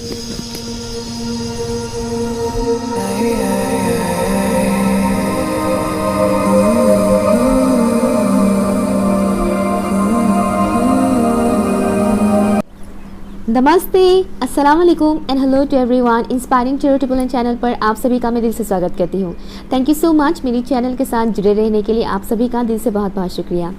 नमस्ते, अस्सलाम वालेकुम and hello to everyone. Inspiring tarot triple channel पर आप सभी का मैं दिल से स्वागत करती हूँ। थैंक यू सो मच मेरी चैनल के साथ जुड़े रहने के लिए। आप सभी का दिल से बहुत बहुत शुक्रिया।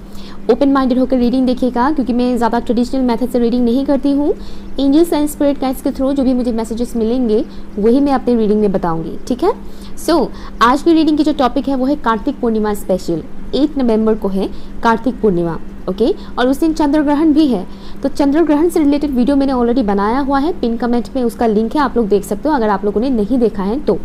ओपन माइंडेड होकर रीडिंग देखिएगा, क्योंकि मैं ज़्यादा ट्रेडिशनल मेथड से रीडिंग नहीं करती हूँ। एंजल्स एंड स्पिरिट गाइड्स के थ्रू जो भी मुझे मैसेजेस मिलेंगे वही मैं अपनी रीडिंग में बताऊँगी, ठीक है। सो आज की रीडिंग की जो टॉपिक है वो है कार्तिक पूर्णिमा स्पेशल। 8 नवंबर को है कार्तिक पूर्णिमा, ओके। और उस दिन चंद्र ग्रहण भी है। तो चंद्र ग्रहण से रिलेटेड वीडियो मैंने ऑलरेडी बनाया हुआ है, पिन कमेंट में उसका लिंक है, आप लोग देख सकते हो अगर आप लोगों ने नहीं देखा है तो।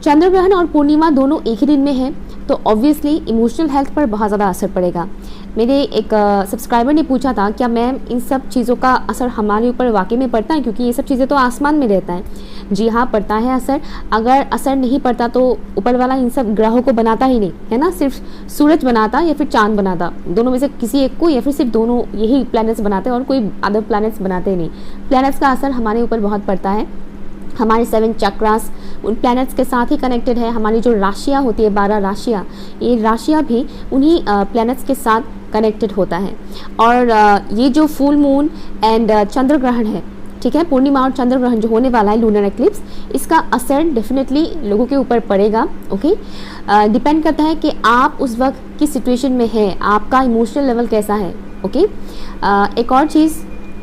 चंद्र ग्रहण और पूर्णिमा दोनों एक ही दिन में है, तो ऑब्वियसली इमोशनल हेल्थ पर बहुत ज़्यादा असर पड़ेगा। मेरे एक सब्सक्राइबर ने पूछा था क्या मैम इन सब चीज़ों का असर हमारे ऊपर वाकई में पड़ता है, क्योंकि ये सब चीज़ें तो आसमान में रहता है। जी हाँ, पड़ता है असर। अगर असर नहीं पड़ता तो ऊपर वाला इन सब ग्रहों को बनाता ही नहीं, है ना। सिर्फ सूरज बनाता या फिर चांद बनाता, दोनों में से किसी एक को, या फिर सिर्फ दोनों यही प्लैनेट्स बनाते हैं और कोई अदर प्लैनेट्स बनाते ही नहीं। प्लैनेट्स का असर हमारे ऊपर बहुत पड़ता है। हमारे 7 चक्रास उन प्लैनेट्स के साथ ही कनेक्टेड है। हमारी जो राशियाँ होती है 12 राशियाँ, ये राशियाँ भी उन्हीं प्लैनेट्स के साथ कनेक्टेड होता है। और ये जो फुल मून एंड चंद्र ग्रहण है, ठीक है, पूर्णिमा और चंद्र ग्रहण जो होने वाला है, लूनर एक्लिप्स, इसका असर डेफिनेटली लोगों के ऊपर पड़ेगा, ओके। डिपेंड करता है कि आप उस वक्त किस सिचुएशन में हैं, आपका इमोशनल लेवल कैसा है, ओके। एक और चीज़,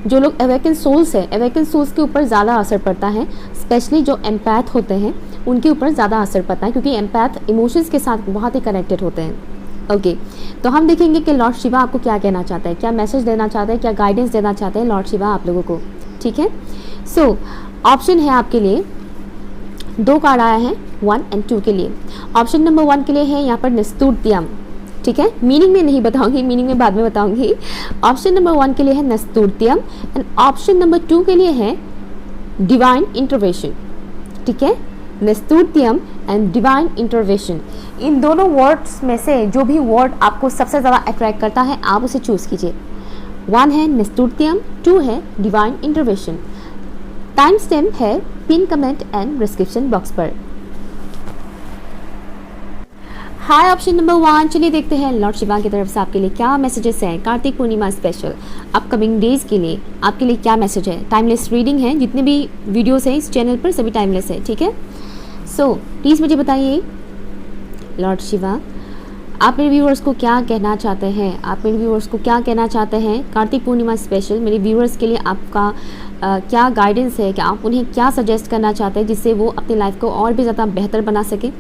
जो लोग अवेकन सोल्स है, अवेकन सोल्स के ऊपर ज़्यादा असर पड़ता है। स्पेशली जो एम्पैथ होते हैं उनके ऊपर ज़्यादा असर पड़ता है, क्योंकि एम्पैथ इमोशंस के साथ बहुत ही कनेक्टेड होते हैं, ओके। तो हम देखेंगे कि लॉर्ड शिवा आपको क्या कहना चाहता है, क्या मैसेज देना चाहते हैं, क्या गाइडेंस देना चाहते हैं लॉर्ड शिवा आप लोगों को, ठीक है। सो ऑप्शन है आपके लिए, 2 कार्ड आया है 1 और 2 के लिए। ऑप्शन नंबर 1 के लिए है यहाँ पर नस्तुर्त्यम, ठीक है। मीनिंग में नहीं बताऊंगी, मीनिंग में बाद में बताऊंगी। ऑप्शन नंबर 1 के लिए है नस्तुर्त्यम एंड ऑप्शन नंबर 2 के लिए है डिवाइन इंटरवेंशन, ठीक है। नस्तुर्त्यम एंड डिवाइन इंटरवेंशन, इन दोनों वर्ड्स में से जो भी वर्ड आपको सबसे ज़्यादा अट्रैक्ट करता है आप उसे चूज़ कीजिए। 1 है नस्तुर्त्यम, 2 है डिवाइन इंटरवेंशन। टाइम स्टैम्प है pin comment and description box पर। हाय ऑप्शन नंबर 1, चलिए देखते हैं लॉर्ड शिवा की तरफ से आपके लिए क्या मैसेजेस हैं Kartik Purnima special upcoming days के लिए। आपके लिए क्या मैसेज है? टाइमलेस रीडिंग है, जितने भी वीडियोस हैं इस चैनल पर सभी टाइमलेस है, ठीक है। सो प्लीज़ मुझे बताइए लॉर्ड शिवा आप मेरे व्यूअर्स को क्या कहना चाहते हैं, आप मेरे व्यूअर्स को क्या कहना चाहते हैं कार्तिक पूर्णिमा स्पेशल। मेरे व्यूअर्स के लिए आपका क्या गाइडेंस है, कि आप उन्हें क्या सजेस्ट करना चाहते हैं जिससे वो अपनी लाइफ को और भी ज़्यादा बेहतर बना सके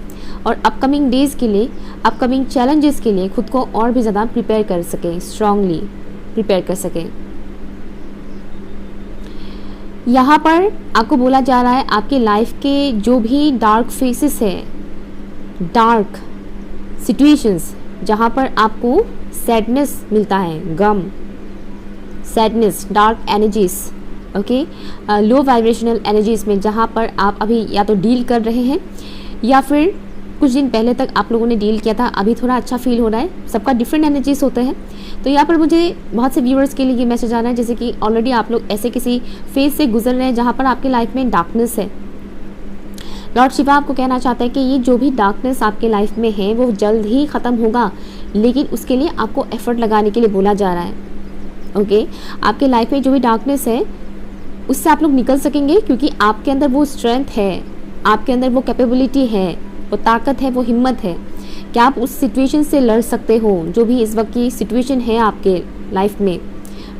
और अपकमिंग डेज़ के लिए, अपकमिंग चैलेंजेस के लिए खुद को और भी ज़्यादा प्रिपेयर कर सकें, स्ट्रांगली प्रिपेयर कर सकें। यहाँ पर आपको बोला जा रहा है आपके लाइफ के जो भी डार्क फेसेस हैं, डार्क सिचुएशंस जहाँ पर आपको सैडनेस मिलता है, गम, सैडनेस, डार्क एनर्जीज, ओके, लो वाइब्रेशनल एनर्जीज में जहाँ पर आप अभी या तो डील कर रहे हैं या फिर कुछ दिन पहले तक आप लोगों ने डील किया था, अभी थोड़ा अच्छा फील हो रहा है। सबका डिफरेंट एनर्जीज होते हैं। तो यहाँ पर मुझे बहुत से व्यूअर्स के लिए ये मैसेज आ रहा है जैसे कि ऑलरेडी आप लोग ऐसे किसी फेज से गुजर रहे हैं जहाँ पर आपकी लाइफ में डार्कनेस है। लॉर्ड शिवा आपको कहना चाहता है कि ये जो भी डार्कनेस आपके लाइफ में है वो जल्द ही ख़त्म होगा, लेकिन उसके लिए आपको एफर्ट लगाने के लिए बोला जा रहा है, ओके। आपके लाइफ में जो भी डार्कनेस है उससे आप लोग निकल सकेंगे, क्योंकि आपके अंदर वो स्ट्रेंथ है, आपके अंदर वो कैपेबिलिटी है, वो ताकत है, वो हिम्मत है कि आप उस सिचुएशन से लड़ सकते हो। जो भी इस वक्त की सिचुएशन है आपके लाइफ में,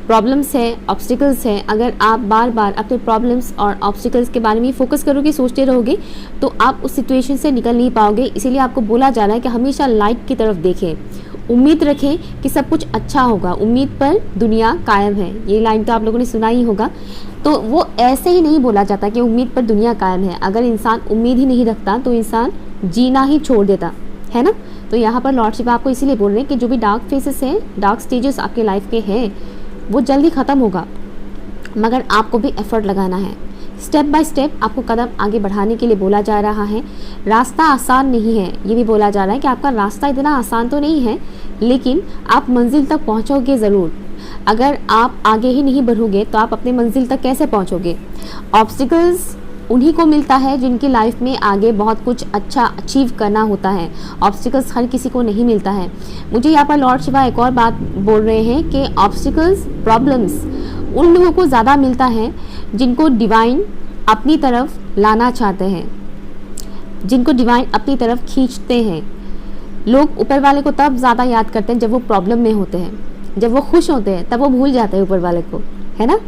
प्रॉब्लम्स है, ऑब्स्टिकल्स हैं, अगर आप बार बार अपने प्रॉब्लम्स और ऑब्स्टिकल्स के बारे में फोकस करोगे, सोचते रहोगे, तो आप उस सिचुएशन से निकल नहीं पाओगे। इसीलिए आपको बोला जा रहा है कि हमेशा लाइट की तरफ देखें, उम्मीद रखें कि सब कुछ अच्छा होगा, उम्मीद पर दुनिया कायम है। ये लाइन तो आप लोगों ने सुना ही होगा। तो वो ऐसे ही नहीं बोला जाता कि उम्मीद पर दुनिया कायम है। अगर इंसान उम्मीद ही नहीं रखता तो इंसान जीना ही छोड़ देता है ना। तो यहाँ पर लॉर्ड शिवा आपको इसीलिए बोल रहे हैं कि जो भी डार्क फेसेस हैं, डार्क स्टेजेस आपके लाइफ के हैं, वो जल्दी ख़त्म होगा, मगर आपको भी एफर्ट लगाना है। स्टेप बाय स्टेप आपको कदम आगे बढ़ाने के लिए बोला जा रहा है। रास्ता आसान नहीं है, ये भी बोला जा रहा है कि आपका रास्ता इतना आसान तो नहीं है, लेकिन आप मंजिल तक पहुंचोगे ज़रूर। अगर आप आगे ही नहीं बढ़ोगे तो आप अपनी मंजिल तक कैसे पहुंचोगे। ऑब्स्टिकल्स उन्हीं को मिलता है जिनकी लाइफ में आगे बहुत कुछ अच्छा अचीव करना होता है। ऑब्स्टिकल्स हर किसी को नहीं मिलता है। मुझे यहाँ पर लॉर्ड शिवा एक और बात बोल रहे हैं कि ऑब्स्टिकल्स, प्रॉब्लम्स उन लोगों को ज़्यादा मिलता है जिनको डिवाइन अपनी तरफ लाना चाहते हैं, जिनको डिवाइन अपनी तरफ खींचते हैं। लोग ऊपर वाले को तब ज़्यादा याद करते हैं जब वो प्रॉब्लम में होते हैं। जब वो खुश होते हैं तब वो भूल जाते हैं ऊपर वाले को, है ना।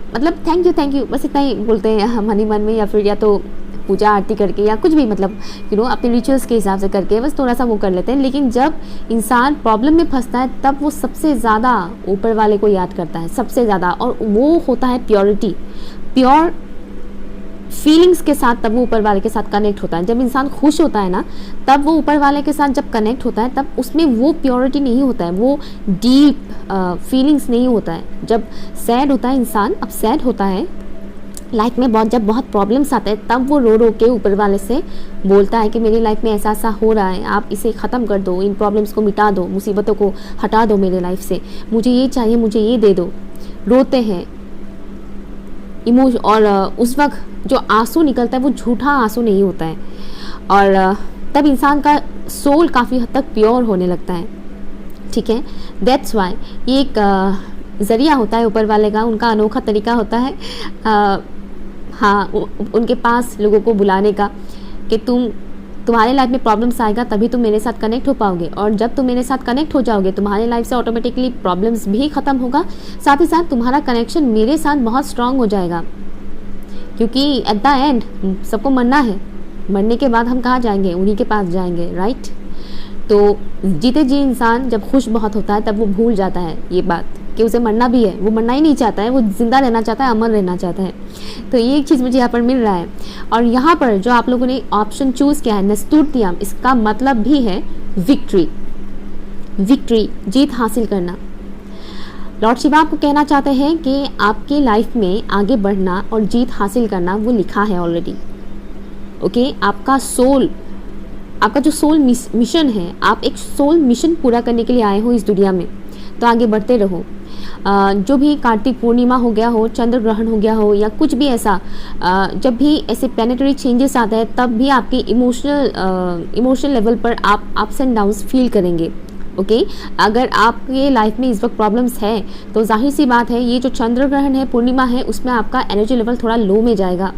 मतलब थैंक यू बस इतना ही बोलते हैं हम मन में, या फिर या तो पूजा आरती करके या कुछ भी, मतलब अपने रिचुअल्स के हिसाब से करके बस थोड़ा सा वो कर लेते हैं। लेकिन जब इंसान प्रॉब्लम में फंसता है तब वो सबसे ज़्यादा ऊपर वाले को याद करता है, सबसे ज़्यादा। और वो होता है प्योरिटी, प्योर फीलिंग्स के साथ तब वो ऊपर वाले के साथ कनेक्ट होता है। जब इंसान खुश होता है ना, तब वो ऊपर वाले के साथ जब कनेक्ट होता है तब उसमें वो प्योरिटी नहीं होता है, वो डीप फीलिंग्स नहीं होता है। जब सैड होता है इंसान, अब सैड होता है लाइफ में जब बहुत प्रॉब्लम्स आते हैं, तब वो रो रो के ऊपर वाले से बोलता है कि मेरी लाइफ में ऐसा ऐसा हो रहा है, आप इसे ख़त्म कर दो, इन प्रॉब्लम्स को मिटा दो, मुसीबतों को हटा दो मेरे लाइफ से, मुझे ये चाहिए, मुझे ये दे दो। रोते हैं इमोशन, और उस वक्त जो आंसू निकलता है वो झूठा आंसू नहीं होता है, और तब इंसान का सोल काफ़ी हद तक प्योर होने लगता है। ठीक है, दैट्स वाई ये एक ज़रिया होता है ऊपर वाले का, उनका अनोखा तरीका होता है हाँ उनके पास लोगों को बुलाने का, कि तुम्हारे लाइफ में प्रॉब्लम्स आएगा तभी तुम मेरे साथ कनेक्ट हो पाओगे, और जब तुम मेरे साथ कनेक्ट हो जाओगे तुम्हारे लाइफ से ऑटोमेटिकली प्रॉब्लम्स भी ख़त्म होगा, साथ ही साथ तुम्हारा कनेक्शन मेरे साथ बहुत स्ट्रांग हो जाएगा। क्योंकि एट द एंड सबको मरना है, मरने के बाद हम कहाँ जाएंगे, उन्हीं के पास जाएंगे, राइट। तो जीते जी इंसान जब खुश बहुत होता है तब वो भूल जाता है ये बात कि उसे मरना भी है। वो मरना ही नहीं चाहता है, वो जिंदा रहना चाहता है, अमर रहना चाहता है। तो ये एक चीज़ मुझे यहाँ पर मिल रहा है। और यहाँ पर जो आप लोगों ने ऑप्शन चूज़ किया है नस्तुत्यम, इसका मतलब भी है विक्ट्री, विक्ट्री, जीत हासिल करना। लॉर्ड शिवा आपको कहना चाहते हैं कि आपके लाइफ में आगे बढ़ना और जीत हासिल करना वो लिखा है ऑलरेडी। ओके, आपका सोल, आपका जो सोल मिशन है, आप एक सोल मिशन पूरा करने के लिए आए हो इस दुनिया में, तो आगे बढ़ते रहो। जो भी कार्तिक पूर्णिमा हो गया हो, चंद्र ग्रहण हो गया हो, या कुछ भी ऐसा, जब भी ऐसे प्लैनेटरी चेंजेस आते हैं तब भी आपके इमोशनल लेवल पर आप अप्स एंड डाउन्स फील करेंगे। ओके, अगर आपके लाइफ में इस वक्त प्रॉब्लम्स है तो जाहिर सी बात है ये जो चंद्र ग्रहण है, पूर्णिमा है, उसमें आपका एनर्जी लेवल थोड़ा लो में जाएगा।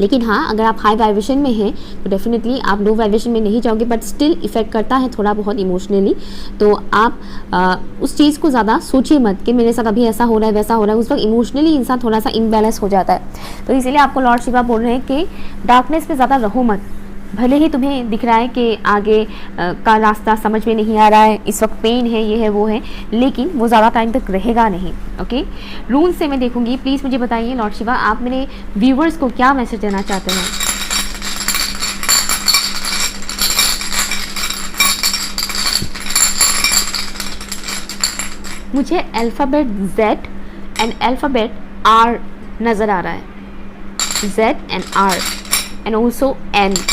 लेकिन हाँ, अगर आप हाई वाइब्रेशन में हैं तो डेफिनेटली आप लो वाइब्रेशन में नहीं जाओगे, बट स्टिल इफेक्ट करता है थोड़ा बहुत इमोशनली। तो आप उस चीज़ को ज़्यादा सोचिए मत कि मेरे साथ अभी ऐसा हो रहा है वैसा हो रहा है। उस वक्त इमोशनली इंसान थोड़ा सा इम्बैलेंस हो जाता है। तो इसीलिए आपको लॉर्ड शिवा बोल रहे हैं कि डार्कनेस में ज़्यादा रहो मत। भले ही तुम्हें दिख रहा है कि आगे का रास्ता समझ में नहीं आ रहा है, इस वक्त पेन है, ये है वो है, लेकिन वो ज़्यादा टाइम तक रहेगा नहीं। ओके, रूल से मैं देखूंगी। प्लीज़ मुझे बताइए लॉर्ड शिवा, आप मेरे व्यूवर्स को क्या मैसेज देना चाहते हैं। मुझे alphabet Z and alphabet R नज़र आ रहा है, Z and R and also N।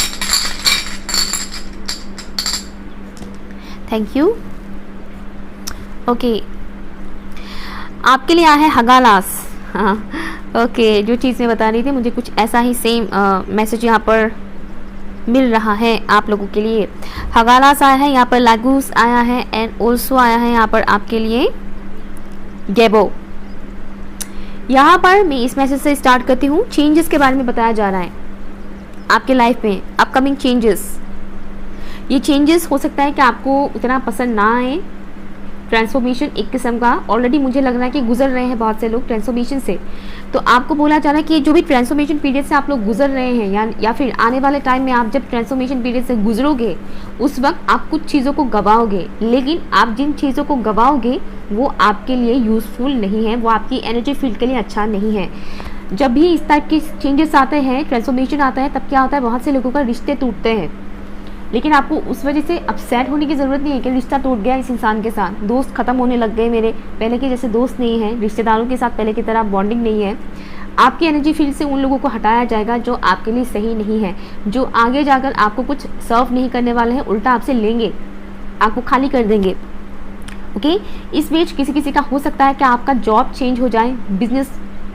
Thank you. Okay, आपके लिए आया है हगालास। हाँ, ओके, जो चीज़ मैं बता रही थी मुझे कुछ ऐसा ही सेम मैसेज यहाँ पर मिल रहा है आप लोगों के लिए। हगालास आया है यहाँ पर, लागूस आया है एंड ऑल्सो आया है यहाँ पर आपके लिए गेबो। यहाँ पर मैं इस मैसेज से स्टार्ट करती हूँ। चेंजेस के बारे में बताया जा रहा है आपके लाइफ में, अपकमिंग चेंजेस। ये चेंजेस हो सकता है कि आपको उतना पसंद ना आए। ट्रांसफॉर्मेशन एक किस्म का ऑलरेडी मुझे लग रहा है कि गुजर रहे हैं बहुत से लोग ट्रांसफॉर्मेशन से। तो आपको बोला जा रहा है कि जो भी ट्रांसफॉर्मेशन पीरियड से आप लोग गुजर रहे हैं, या फिर आने वाले टाइम में आप जब ट्रांसफॉर्मेशन पीरियड से गुजरोगे उस वक्त आप कुछ चीज़ों को गवाओगे, लेकिन आप जिन चीज़ों को गवाओगे वो आपके लिए यूज़फुल नहीं है, वो आपकी एनर्जी फील्ड के लिए अच्छा नहीं है। जब भी इस टाइप के चेंजेस आते हैं, ट्रांसफॉर्मेशन आता है, तब क्या होता है, बहुत से लोगों का रिश्ते टूटते हैं। लेकिन आपको उस वजह से अपसेट होने की ज़रूरत नहीं है कि रिश्ता टूट गया इस इंसान के साथ, दोस्त ख़त्म होने लग गए मेरे, पहले के जैसे दोस्त नहीं हैं, रिश्तेदारों के साथ पहले की तरह बॉन्डिंग नहीं है। आपकी एनर्जी फील्ड से उन लोगों को हटाया जाएगा जो आपके लिए सही नहीं है, जो आगे जाकर आपको कुछ सर्व नहीं करने वाले हैं, उल्टा आपसे लेंगे, आपको खाली कर देंगे। ओके। इस बीच किसी किसी का हो सकता है कि आपका जॉब चेंज हो जाए, बिजनेस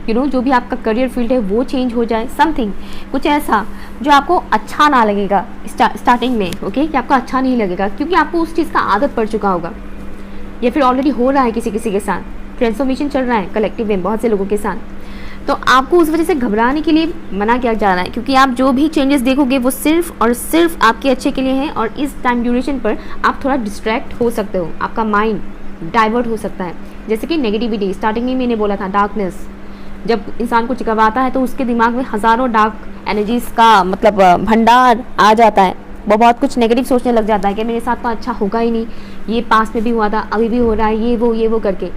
जो भी आपका करियर फील्ड है वो चेंज हो जाए, समथिंग कुछ ऐसा जो आपको अच्छा ना लगेगा स्टार्टिंग में, ओके, कि आपको अच्छा नहीं लगेगा क्योंकि आपको उस चीज़ का आदत पड़ चुका होगा, या फिर ऑलरेडी हो रहा है किसी किसी के साथ, ट्रांसफॉर्मेशन चल रहा है कलेक्टिव में बहुत से लोगों के साथ। तो आपको उस वजह से घबराने के लिए मना किया जा रहा है, क्योंकि आप जो भी चेंजेस देखोगे वो सिर्फ और सिर्फ आपके अच्छे के लिए हैं, और इस टाइम ड्यूरेशन पर आप थोड़ा डिस्ट्रैक्ट हो सकते हो, आपका माइंड डाइवर्ट हो सकता है। जैसे कि नेगेटिविटी, स्टार्टिंग में मैंने बोला था डार्कनेस, जब इंसान को चिकवाता है तो उसके दिमाग में हज़ारों डार्क एनर्जीज का मतलब भंडार आ जाता है, वो बहुत कुछ नेगेटिव सोचने लग जाता है कि मेरे साथ तो अच्छा होगा ही नहीं, ये पास्ट में भी हुआ था, अभी भी हो रहा है, ये वो करके।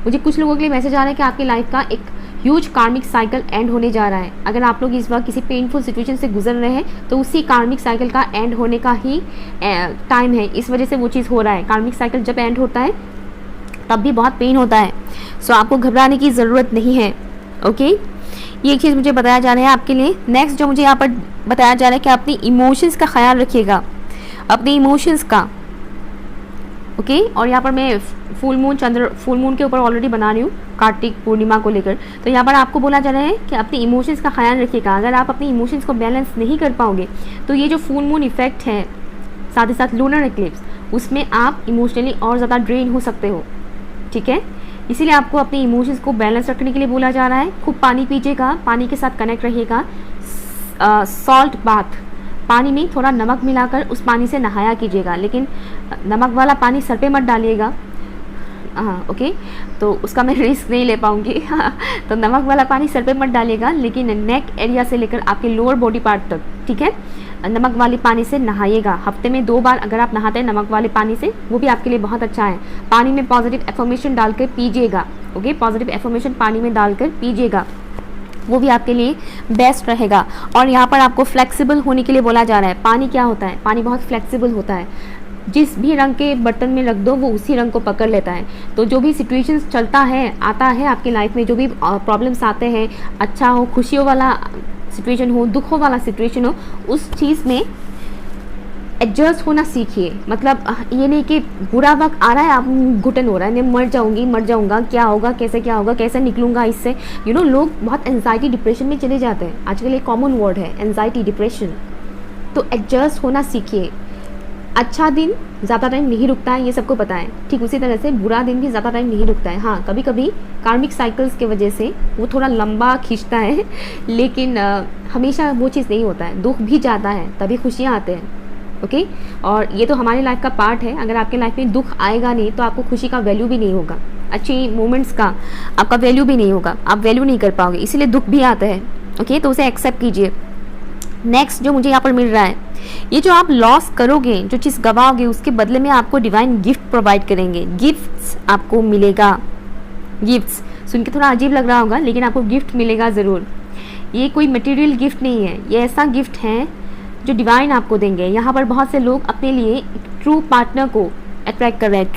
मुझे कुछ लोगों के लिए मैसेज आ रहा है कि आपकी लाइफ का एक ह्यूज कार्मिक साइकिल एंड होने जा रहा है। अगर आप लोग इस वक्त किसी पेनफुल सिचुएशन से गुजर रहे हैं तो उसी कार्मिक साइकिल का एंड होने का ही टाइम है, इस वजह से वो चीज़ हो रहा है। कार्मिक साइकिल जब एंड होता है तब भी बहुत पेन होता है, सो आपको घबराने की ज़रूरत नहीं है, ओके। ये एक चीज़ मुझे बताया जा रहा है आपके लिए। नेक्स्ट जो मुझे यहाँ पर बताया जा रहा है कि अपनी इमोशंस का ख्याल रखिएगा, अपने इमोशंस का, ओके। और यहाँ पर मैं फुल मून के ऊपर ऑलरेडी बना रही हूँ कार्तिक पूर्णिमा को लेकर, तो यहाँ पर आपको बोला जा रहा है कि अपने इमोशंस का ख्याल रखिएगा। अगर आप अपने इमोशंस को बैलेंस नहीं कर पाओगे तो ये जो फुल मून इफेक्ट है, साथ ही साथ लूनर एक्लिप्स, उसमें आप इमोशनली और ज़्यादा ड्रेन हो सकते हो, ठीक है। इसीलिए आपको अपने इमोशंस को बैलेंस रखने के लिए बोला जा रहा है। खूब पानी पीजिएगा, पानी के साथ कनेक्ट रहिएगा। सॉल्ट बाथ, पानी में थोड़ा नमक मिलाकर उस पानी से नहाया कीजिएगा, लेकिन नमक वाला पानी सर पे मत डालिएगा, हाँ, ओके, तो उसका मैं रिस्क नहीं ले पाऊँगी तो नमक वाला पानी सर पे मत डालिएगा, लेकिन नेक एरिया से लेकर आपके लोअर बॉडी पार्ट तक, ठीक है, नमक वाले पानी से नहाइएगा। हफ्ते में 2 बार अगर आप नहाते हैं नमक वाले पानी से, वो भी आपके लिए बहुत अच्छा है। पानी में पॉजिटिव एफर्मेशन डालकर पीजिएगा, ओके, पॉजिटिव एफर्मेशन पानी में डालकर पीजिएगा, वो भी आपके लिए बेस्ट रहेगा। और यहाँ पर आपको फ्लेक्सिबल होने के लिए बोला जा रहा है। पानी क्या होता है? पानी बहुत फ्लेक्सिबल होता है, जिस भी रंग के बर्तन में रख दो वो उसी रंग को पकड़ लेता है। तो जो भी सिचुएशंस चलता है, आता है आपकी लाइफ में, जो भी प्रॉब्लम्स आते हैं, अच्छा हो, खुशियों वाला सिचुएशन हो, दुखों वाला सिचुएशन हो, उस चीज़ में एडजस्ट होना सीखिए। मतलब ये नहीं कि बुरा वक्त आ रहा है, आप घुटन हो रहा है, मैं मर जाऊंगी, मर जाऊंगा, क्या होगा, कैसे निकलूंगा इससे, लोग बहुत एंजाइटी डिप्रेशन में चले जाते हैं। आजकल एक कॉमन वर्ड है एंजाइटी डिप्रेशन। तो एडजस्ट होना सीखिए। अच्छा दिन ज़्यादा टाइम नहीं रुकता है, ये सबको पता है, ठीक उसी तरह से बुरा दिन भी ज़्यादा टाइम नहीं रुकता है। हाँ, कभी कभी कार्मिक साइकिल्स के वजह से वो थोड़ा लंबा खींचता है, लेकिन हमेशा वो चीज़ नहीं होता है। दुख भी जाता है तभी खुशियाँ आते हैं, ओके। और ये तो हमारी लाइफ का पार्ट है। अगर आपके लाइफ में दुख आएगा नहीं तो आपको खुशी का वैल्यू भी नहीं होगा, अच्छी मोमेंट्स का आपका वैल्यू भी नहीं होगा, आप वैल्यू नहीं कर पाओगे, इसीलिए दुख भी आता है, ओके। तो उसे एक्सेप्ट कीजिए। नेक्स्ट जो मुझे यहाँ पर मिल रहा है, ये जो आप लॉस करोगे, जो चीज़ गवाओगे, उसके बदले में आपको डिवाइन गिफ्ट प्रोवाइड करेंगे, गिफ्ट्स आपको मिलेगा। गिफ्ट्स सुन के थोड़ा अजीब लग रहा होगा, लेकिन आपको गिफ्ट मिलेगा ज़रूर। ये कोई मटेरियल गिफ्ट नहीं है, ये ऐसा गिफ्ट है जो डिवाइन आपको देंगे। यहाँ पर बहुत से लोग अपने लिए ट्रू पार्टनर को अट्रैक्ट कर रहे हैं,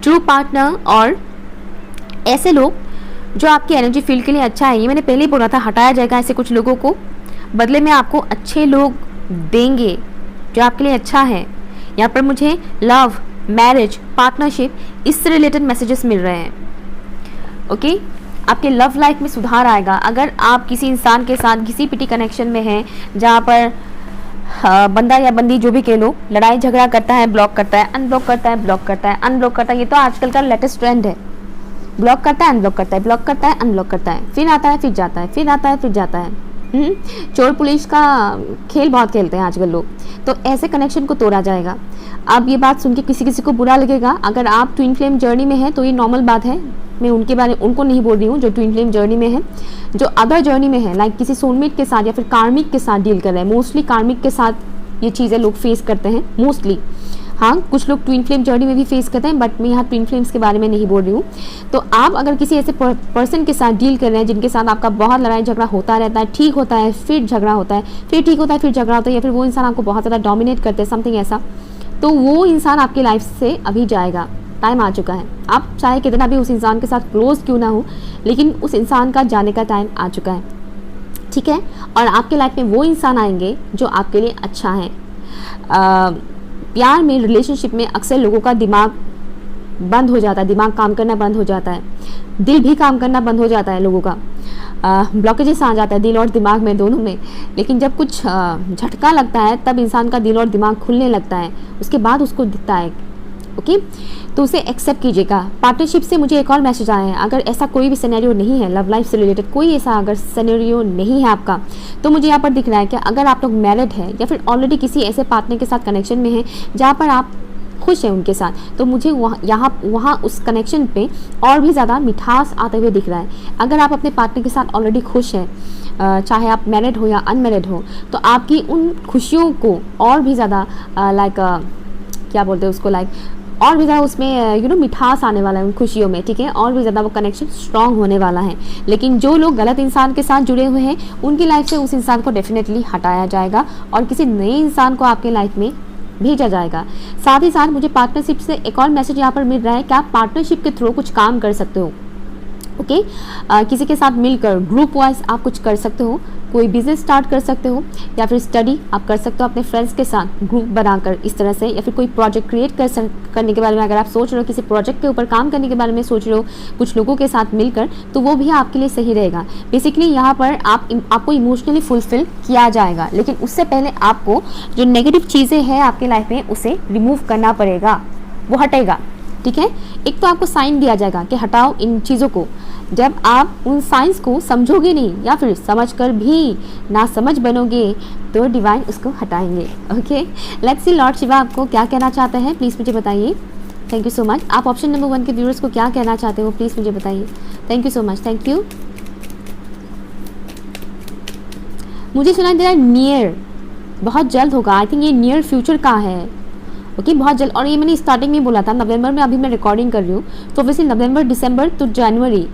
ट्रू पार्टनर और ऐसे लोग जो आपकी एनर्जी फील्ड के लिए अच्छा है। ये मैंने पहले ही बोला था, हटाया जाएगा ऐसे कुछ लोगों को, बदले में आपको अच्छे लोग देंगे जो आपके लिए अच्छा है। यहाँ पर मुझे लव, मैरिज, पार्टनरशिप, इससे रिलेटेड मैसेजेस मिल रहे हैं, ओके। आपके लव लाइफ में सुधार आएगा। अगर आप किसी इंसान के साथ किसी पिटी कनेक्शन में हैं जहाँ पर बंदा या बंदी जो भी कह लो, लड़ाई झगड़ा करता है, ब्लॉक करता है, अनब्लॉक करता है, ब्लॉक करता है, अनब्लॉक करता है, ये तो आजकल का लेटेस्ट ट्रेंड है। ब्लॉक करता है, अनब्लॉक करता है, ब्लॉक करता है, अनब्लॉक करता है, फिर आता है, फिर जाता है, फिर आता है, फिर जाता है। चोर पुलिस का खेल बहुत खेलते हैं आजकल लोग। तो ऐसे कनेक्शन को तोड़ा जाएगा। अब ये बात सुन के किसी किसी को बुरा लगेगा। अगर आप ट्विन फ्लेम जर्नी में हैं तो ये नॉर्मल बात है, मैं उनको नहीं बोल रही हूँ जो ट्विन फ्लेम जर्नी में है। जो अदर जर्नी में है, लाइक किसी सोलमेट के साथ या फिर कार्मिक के साथ डील कर रहे हैं, मोस्टली कार्मिक के साथ ये चीज़ें लोग फेस करते हैं मोस्टली। हाँ, कुछ लोग ट्विन फ्लेम जर्नी में भी फेस करते हैं, बट मैं यहाँ ट्विन फ्लेम्स के बारे में नहीं बोल रही हूँ। तो आप अगर किसी ऐसे पर्सन के साथ डील कर रहे हैं जिनके साथ आपका बहुत लड़ाई झगड़ा होता रहता है, ठीक होता है, फिर झगड़ा होता है, फिर ठीक होता है, फिर झगड़ा होता है, या फिर वो इंसान आपको बहुत ज़्यादा डोमिनेट करते हैं, समथिंग ऐसा, तो वो इंसान आपकी लाइफ से अभी जाएगा। टाइम आ चुका है। आप चाहे कितना भी उस इंसान के साथ क्लोज क्यों ना हो, लेकिन उस इंसान का जाने का टाइम आ चुका है, ठीक है। और आपके लाइफ में वो इंसान आएंगे जो आपके लिए अच्छा है। प्यार में, रिलेशनशिप में अक्सर लोगों का दिमाग बंद हो जाता है, दिमाग काम करना बंद हो जाता है, दिल भी काम करना बंद हो जाता है लोगों का, ब्लॉकेजेस आ जाता है दिल और दिमाग में, दोनों में। लेकिन जब कुछ झटका लगता है तब इंसान का दिल और दिमाग खुलने लगता है, उसके बाद उसको दिखता है। ओके, तो उसे एक्सेप्ट कीजिएगा। पार्टनरशिप से मुझे एक और मैसेज आया है, अगर ऐसा कोई भी सिनेरियो नहीं है लव लाइफ से रिलेटेड, कोई ऐसा अगर सिनेरियो नहीं है आपका, तो मुझे यहाँ पर दिख रहा है कि अगर आप लोग मैरिड है या फिर ऑलरेडी किसी ऐसे पार्टनर के साथ कनेक्शन में है जहाँ पर आप खुश हैं उनके साथ, तो मुझे वहाँ उस कनेक्शन पे और भी ज़्यादा मिठास आते हुए दिख रहा है। अगर आप अपने पार्टनर के साथ ऑलरेडी खुश हैं, चाहे आप मैरिड हो या अनमैरिड हो, तो आपकी उन खुशियों को और भी ज़्यादा क्या बोलते हैं उसको, और भी ज़्यादा उसमें मिठास आने वाला है उन खुशियों में, ठीक है, और भी ज़्यादा वो कनेक्शन स्ट्रांग होने वाला है। लेकिन जो लोग गलत इंसान के साथ जुड़े हुए हैं उनकी लाइफ से उस इंसान को डेफिनेटली हटाया जाएगा और किसी नए इंसान को आपके लाइफ में भेजा जाएगा। साथ ही साथ मुझे पार्टनरशिप से एक और मैसेज यहाँ पर मिल रहा है कि आप पार्टनरशिप के थ्रू कुछ काम कर सकते हो। ओके, किसी के साथ मिलकर ग्रुप वाइज आप कुछ कर सकते हो, कोई बिजनेस स्टार्ट कर सकते हो या फिर स्टडी आप कर सकते हो अपने फ्रेंड्स के साथ ग्रुप बनाकर इस तरह से, या फिर कोई प्रोजेक्ट क्रिएट करने के बारे में अगर आप सोच रहे हो, किसी प्रोजेक्ट के ऊपर काम करने के बारे में सोच रहे हो कुछ लोगों के साथ मिलकर, तो वो भी आपके लिए सही रहेगा। बेसिकली यहाँ पर आपको इमोशनली फुलफिल किया जाएगा, लेकिन उससे पहले आपको जो नेगेटिव चीज़ें हैं आपके लाइफ में उसे रिमूव करना पड़ेगा, वो हटेगा, ठीक है। एक तो आपको साइन दिया जाएगा कि हटाओ इन चीज़ों को। जब आप उन साइंस को समझोगे नहीं या फिर समझकर भी ना समझ बनोगे तो डिवाइन उसको हटाएंगे। Okay, let's see Lord Shiva आपको क्या कहना चाहते हैं, प्लीज़ मुझे बताइए। Thank you so much. आप ऑप्शन नंबर 1 के व्यूअर्स को क्या कहना चाहते हो, प्लीज़ मुझे बताइए। Thank you so much, thank you. मुझे सुनाई दे रहा है नियर, बहुत जल्द होगा। आई थिंक ये नियर फ्यूचर का है। ओके, बहुत जल्द। और ये मैंने स्टार्टिंग में बोला था नवंबर में, अभी मैं रिकॉर्डिंग कर रही हूँ, तो वैसे नवंबर, दिसंबर तो जनवरी,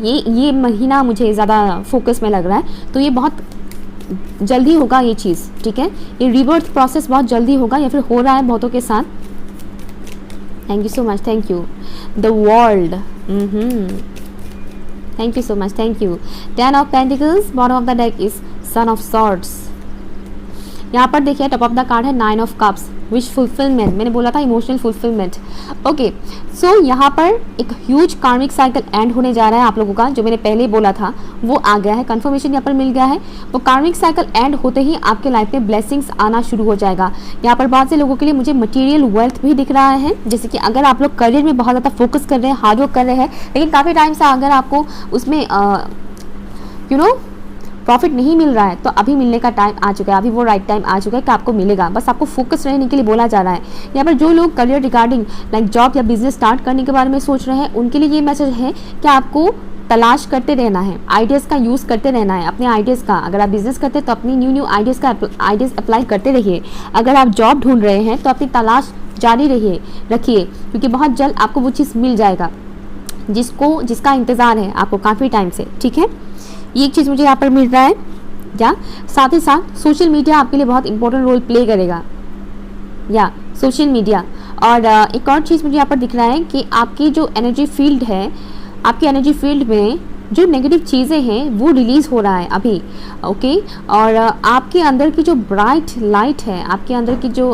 ये महीना मुझे ज़्यादा फोकस में लग रहा है, तो ये बहुत जल्दी होगा ये चीज़, ठीक है। ये रिबर्थ प्रोसेस बहुत जल्दी होगा या फिर हो रहा है बहुतों के साथ। Thank you so much, thank you. The world, thank you so much, thank you. 10 of pentacles, bottom of the deck is son of swords. यहाँ पर देखिए टॉप ऑफ द कार्ड है 9 ऑफ कप्स, विश फुलफिलमेंट। मैंने बोला था emotional fulfilment. Okay, सो यहाँ पर एक ह्यूज कार्मिक साइकिल एंड होने जा रहा है आप लोगों का, जो मैंने पहले बोला था वो आ गया है, कंफर्मेशन यहाँ पर मिल गया है। वो कार्मिक साइकिल एंड होते ही आपके लाइफ में ब्लेसिंग्स आना शुरू हो जाएगा। यहाँ पर बहुत से लोगों के लिए मुझे मटेरियल वेल्थ भी दिख रहा है, जैसे कि अगर आप लोग करियर में बहुत ज़्यादा फोकस कर रहे हैं, हार्ड वर्क कर रहे हैं, लेकिन काफ़ी टाइम से अगर आपको उसमें प्रॉफिट नहीं मिल रहा है, तो अभी मिलने का टाइम आ चुका है, अभी वो राइट टाइम आ चुका है कि आपको मिलेगा। बस आपको फोकस रहने के लिए बोला जा रहा है। यहाँ पर जो लोग करियर रिगार्डिंग लाइक जॉब या बिजनेस स्टार्ट करने के बारे में सोच रहे हैं, उनके लिए ये मैसेज है कि आपको तलाश करते रहना है, आइडियाज़ का यूज़ करते रहना है, अपने आइडियाज़ का। अगर आप बिजनेस करते हैं तो अपनी न्यू आइडियाज़ अप्लाई करते रहिए। अगर आप जॉब ढूंढ रहे हैं तो अपनी तलाश जारी रखिए, क्योंकि बहुत जल्द आपको वो चीज़ मिल जाएगा जिसका इंतज़ार है आपको काफ़ी टाइम से, ठीक है। ये एक चीज़ मुझे यहाँ पर मिल रहा है। या साथ ही साथ सोशल मीडिया आपके लिए बहुत इंपॉर्टेंट रोल प्ले करेगा, या सोशल मीडिया। और एक और चीज़ मुझे यहाँ पर दिख रहा है कि आपकी जो एनर्जी फील्ड है, आपकी एनर्जी फील्ड में जो नेगेटिव चीज़ें हैं वो रिलीज़ हो रहा है अभी। ओके, और आपके अंदर की जो ब्राइट लाइट है, आपके अंदर की जो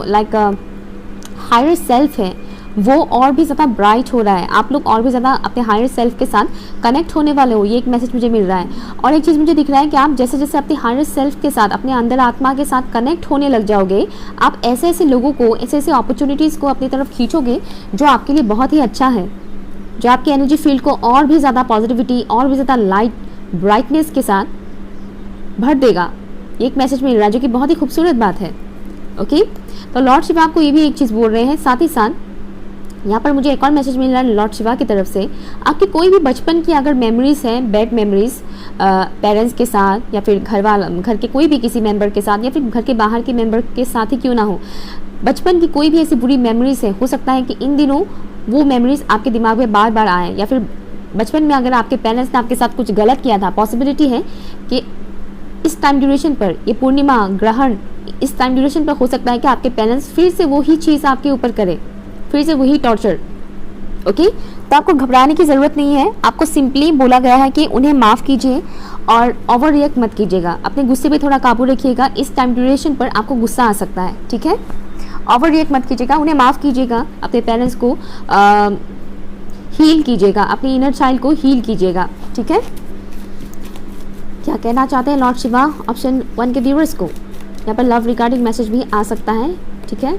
हायर सेल्फ है, वो और भी ज़्यादा ब्राइट हो रहा है। आप लोग और भी ज़्यादा अपने हायर सेल्फ के साथ कनेक्ट होने वाले हो, ये एक मैसेज मुझे मिल रहा है। और एक चीज़ मुझे दिख रहा है कि आप जैसे जैसे अपने हायर सेल्फ के साथ, अपने अंदर आत्मा के साथ कनेक्ट होने लग जाओगे, आप ऐसे ऐसे लोगों को, ऐसे ऐसे अपॉर्चुनिटीज़ को अपनी तरफ खींचोगे जो आपके लिए बहुत ही अच्छा है, जो आपकी एनर्जी फील्ड को और भी ज़्यादा पॉजिटिविटी, और भी ज़्यादा लाइट ब्राइटनेस के साथ भर देगा। ये एक मैसेज मिल रहा है जो कि बहुत ही खूबसूरत बात है। ओके, तो लॉर्ड शिवा आपको ये भी एक चीज़ बोल रहे हैं। साथ ही साथ यहाँ पर मुझे एक और मैसेज मिल रहा है लॉर्ड शिवा की तरफ से, आपकी कोई भी बचपन की अगर मेमोरीज हैं, बैड मेमोरीज पेरेंट्स के साथ या फिर घर के कोई भी किसी मेंबर के साथ, या फिर घर के बाहर के मेंबर के साथ ही क्यों ना हो, बचपन की कोई भी ऐसी बुरी मेमोरीज है, हो सकता है कि इन दिनों वो मेमोरीज आपके दिमाग में बार बार आए, या फिर बचपन में अगर आपके पेरेंट्स ने आपके साथ कुछ गलत किया था, पॉसिबिलिटी है कि इस टाइम ड्यूरेशन पर, ये पूर्णिमा ग्रहण इस टाइम ड्यूरेशन पर हो सकता है कि आपके पेरेंट्स फिर से वही चीज़ आपके ऊपर करें, फिर से वही टॉर्चर। ओके, तो आपको घबराने की ज़रूरत नहीं है। आपको सिंपली बोला गया है कि उन्हें माफ़ कीजिए और ओवर रिएक्ट मत कीजिएगा। अपने गुस्से पे थोड़ा काबू रखिएगा। इस टाइम ड्यूरेशन पर आपको गुस्सा आ सकता है, ठीक है। ओवर रिएक्ट मत कीजिएगा, उन्हें माफ़ कीजिएगा, अपने पेरेंट्स को हील कीजिएगा, अपनी इनर चाइल्ड को हील कीजिएगा। ठीक है, क्या कहना चाहते हैं लॉर्ड शिवा ऑप्शन 1 के व्यूअर्स को? यहाँ पर लव रिगार्डिंग मैसेज भी आ सकता है। ठीक है,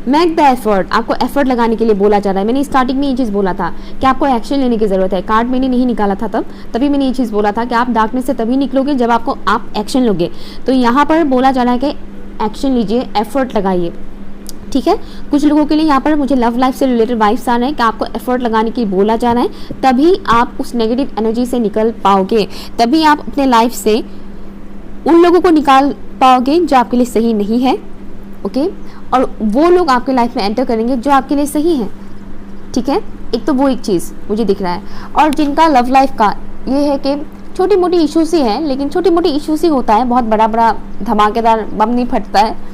मेक द एफर्ट, आपको एफर्ट लगाने के लिए बोला जा रहा है। मैंने स्टार्टिंग में ये चीज़ बोला था कि आपको एक्शन लेने की ज़रूरत है। कार्ड मैंने नहीं निकाला था तभी मैंने ये चीज़ बोला था कि आप डार्कनेस से तभी निकलोगे जब आप एक्शन लोगे। तो यहाँ पर बोला जा रहा है कि एक्शन लीजिए, एफर्ट लगाइए। ठीक है, कुछ लोगों के लिए यहाँ पर मुझे लव लाइफ से रिलेटेड वाइब्स आ रहे हैं कि आपको एफर्ट लगाने की बोला जा रहा है, तभी आप उस नेगेटिव एनर्जी से निकल पाओगे, तभी आप अपने लाइफ से उन लोगों को निकाल पाओगे जो आपके लिए सही नहीं है। ओके, और वो लोग आपके लाइफ में एंटर करेंगे जो आपके लिए सही है। ठीक है, एक तो वो एक चीज़ मुझे दिख रहा है। और जिनका लव लाइफ का ये है कि छोटी मोटी इश्यूज ही है, लेकिन छोटी मोटी इश्यूज ही होता है, बहुत बड़ा बड़ा धमाकेदार बम नहीं फटता है।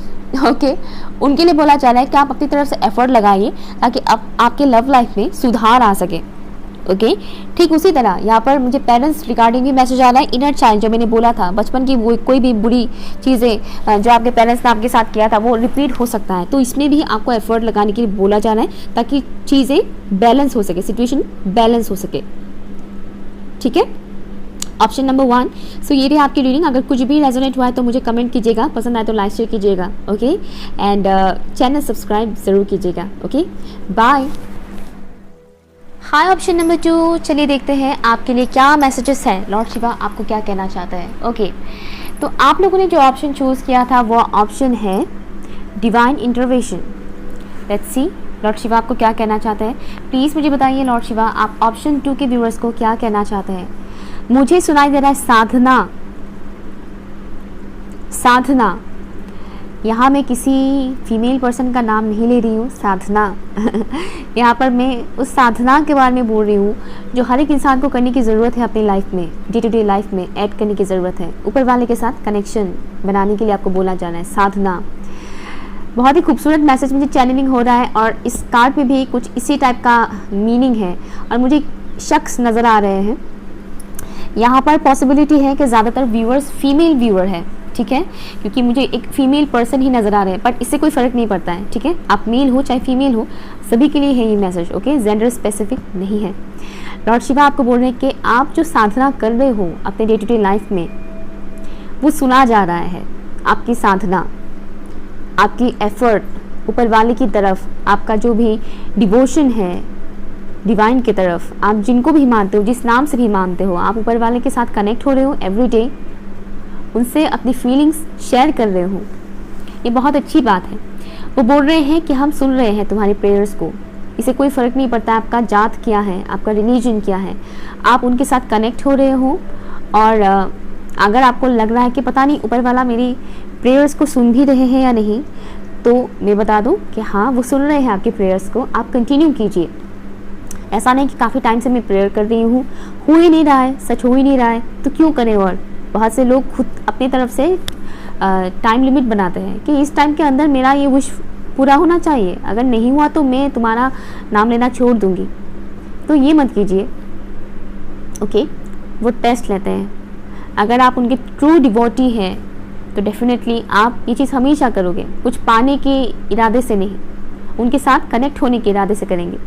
ओके, उनके लिए बोला जा रहा है कि आप अपनी तरफ से एफर्ट लगाइए ताकि आपके लव लाइफ में सुधार आ सके। ओके, ठीक उसी तरह यहाँ पर मुझे पेरेंट्स रिगार्डिंग भी मैसेज आ रहा है। इनर चाइल्ड, जो मैंने बोला था बचपन की वो कोई भी बुरी चीज़ें जो आपके पेरेंट्स ने आपके साथ किया था वो रिपीट हो सकता है, तो इसमें भी आपको एफर्ट लगाने के लिए बोला जा रहा है ताकि चीज़ें बैलेंस हो सके, सिचुएशन बैलेंस हो सके। ठीक है, ऑप्शन नंबर 1। सो ये रही आपकी रीडिंग। अगर कुछ भी रेजोनेट हुआ है तो मुझे कमेंट कीजिएगा, पसंद आए तो लाइक शेयर कीजिएगा। ओके, एंड चैनल सब्सक्राइब ज़रूर कीजिएगा। Okay, bye. Hi option number 2, चलिए देखते हैं आपके लिए क्या मैसेजेस है। लॉर्ड शिवा आपको क्या कहना चाहता है? ओके, तो आप लोगों ने जो ऑप्शन चूज़ किया था वो ऑप्शन है divine intervention. Let's see Lord Shiva आपको क्या कहना चाहते हैं। प्लीज़ मुझे बताइए लॉर्ड शिवा, आप ऑप्शन 2 के व्यूअर्स को क्या कहना चाहते हैं? मुझे सुनाई दे रहा है साधना। साधना, यहाँ मैं किसी फीमेल पर्सन का नाम नहीं ले रही हूँ, साधना। यहाँ पर मैं उस साधना के बारे में बोल रही हूँ जो हर एक इंसान को करने की ज़रूरत है अपनी लाइफ में, डे टू डे लाइफ में ऐड करने की ज़रूरत है। ऊपर वाले के साथ कनेक्शन बनाने के लिए आपको बोला जा रहा है साधना। बहुत ही खूबसूरत मैसेज मुझे चैनलिंग हो रहा है और इस कार्ड में भी कुछ इसी टाइप का मीनिंग है और मुझे शख्स नज़र आ रहे हैं। यहाँ पर पॉसिबिलिटी है कि ज़्यादातर व्यूअर्स फीमेल व्यूअर है। ठीक है, क्योंकि मुझे एक फीमेल पर्सन ही नज़र आ रहे हैं, बट इससे कोई फ़र्क नहीं पड़ता है। ठीक है, आप मेल हो चाहे फीमेल हो, सभी के लिए है ये मैसेज। ओके, जेंडर स्पेसिफिक नहीं है। लॉर्ड शिवा आपको बोल रहे हैं कि आप जो साधना कर रहे हो अपने डे टू डे लाइफ में वो सुना जा रहा है। आपकी साधना, आपकी एफर्ट ऊपर वाले की तरफ, आपका जो भी डिवोशन है डिवाइन की तरफ, आप जिनको भी मानते हो, जिस नाम से भी मानते हो, आप ऊपर वाले के साथ कनेक्ट हो रहे हो एवरी डे, उनसे अपनी फीलिंग्स शेयर कर रहे हो। ये बहुत अच्छी बात है। वो बोल रहे हैं कि हम सुन रहे हैं तुम्हारी प्रेयर्स को। इसे कोई फ़र्क नहीं पड़ता आपका जात क्या है, आपका रिलीजन क्या है, आप उनके साथ कनेक्ट हो रहे हो। और अगर आपको लग रहा है कि पता नहीं ऊपर वाला मेरी प्रेयर्स को सुन भी रहे हैं या नहीं, तो मैं बता दूं कि हाँ, वो सुन रहे हैं आपकी प्रेयर्स को। आप कंटिन्यू कीजिए। ऐसा नहीं कि काफ़ी टाइम से मैं प्रेयर कर रही हूँ, हो ही नहीं रहा है, सच हो ही नहीं रहा है, तो क्यों करें। और बहुत से लोग खुद अपनी तरफ से टाइम लिमिट बनाते हैं कि इस टाइम के अंदर मेरा ये विश पूरा होना चाहिए, अगर नहीं हुआ तो मैं तुम्हारा नाम लेना छोड़ दूंगी। तो ये मत कीजिए। ओके, वो टेस्ट लेते हैं। अगर आप उनके ट्रू डिवोटी हैं तो डेफिनेटली आप ये चीज़ हमेशा करोगे, कुछ पाने के इरादे से नहीं, उनके साथ कनेक्ट होने के इरादे से करेंगे।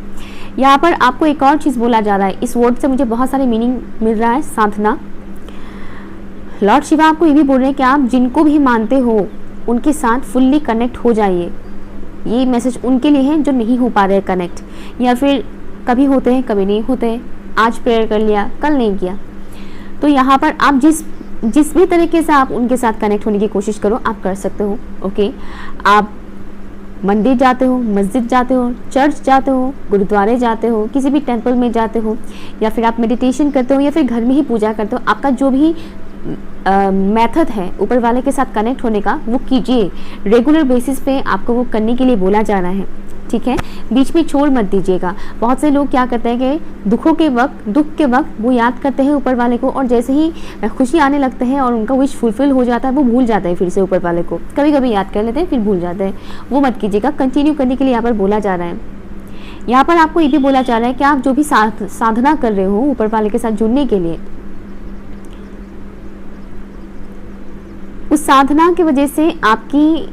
यहाँ पर आपको एक और चीज़ बोला जा रहा है। इस वर्ड से मुझे बहुत सारे मीनिंग मिल रहा है। साधना, लॉर्ड शिवा आपको ये भी बोल रहे हैं कि आप जिनको भी मानते हो उनके साथ फुल्ली कनेक्ट हो जाइए। ये मैसेज उनके लिए है जो नहीं हो पा रहे कनेक्ट, या फिर कभी होते हैं कभी नहीं होते हैं, आज प्रेयर कर लिया कल नहीं किया। तो यहाँ पर आप जिस भी तरीके से आप उनके साथ कनेक्ट होने की कोशिश करो, आप कर सकते हो। ओके, आप मंदिर जाते हो, मस्जिद जाते हो, चर्च जाते हो, गुरुद्वारे जाते हो, किसी भी टेंपल में जाते हो, या फिर आप मेडिटेशन करते हो, या फिर घर में ही पूजा करते हो, आपका जो भी मेथड है ऊपर वाले के साथ कनेक्ट होने का, वो कीजिए। रेगुलर बेसिस पे आपको वो करने के लिए बोला जा रहा है। ठीक है, बीच में छोड़ मत दीजिएगा। बहुत से लोग क्या करते हैं कि दुख के वक्त वो याद करते हैं ऊपर वाले को, और जैसे ही खुशी आने लगते हैं और उनका विश फुलफिल हो जाता है, वो भूल जाते हैं फिर से ऊपर वाले को। कभी कभी याद कर लेते हैं फिर भूल जाते हैं। वो मत कीजिएगा, कंटिन्यू करने के लिए यहाँ पर बोला जा रहा है। यहाँ पर आपको ये भी बोला जा रहा है कि आप जो भी साधना कर रहे हो ऊपर वाले के साथ जुड़ने के लिए, उस साधना की वजह से आपकी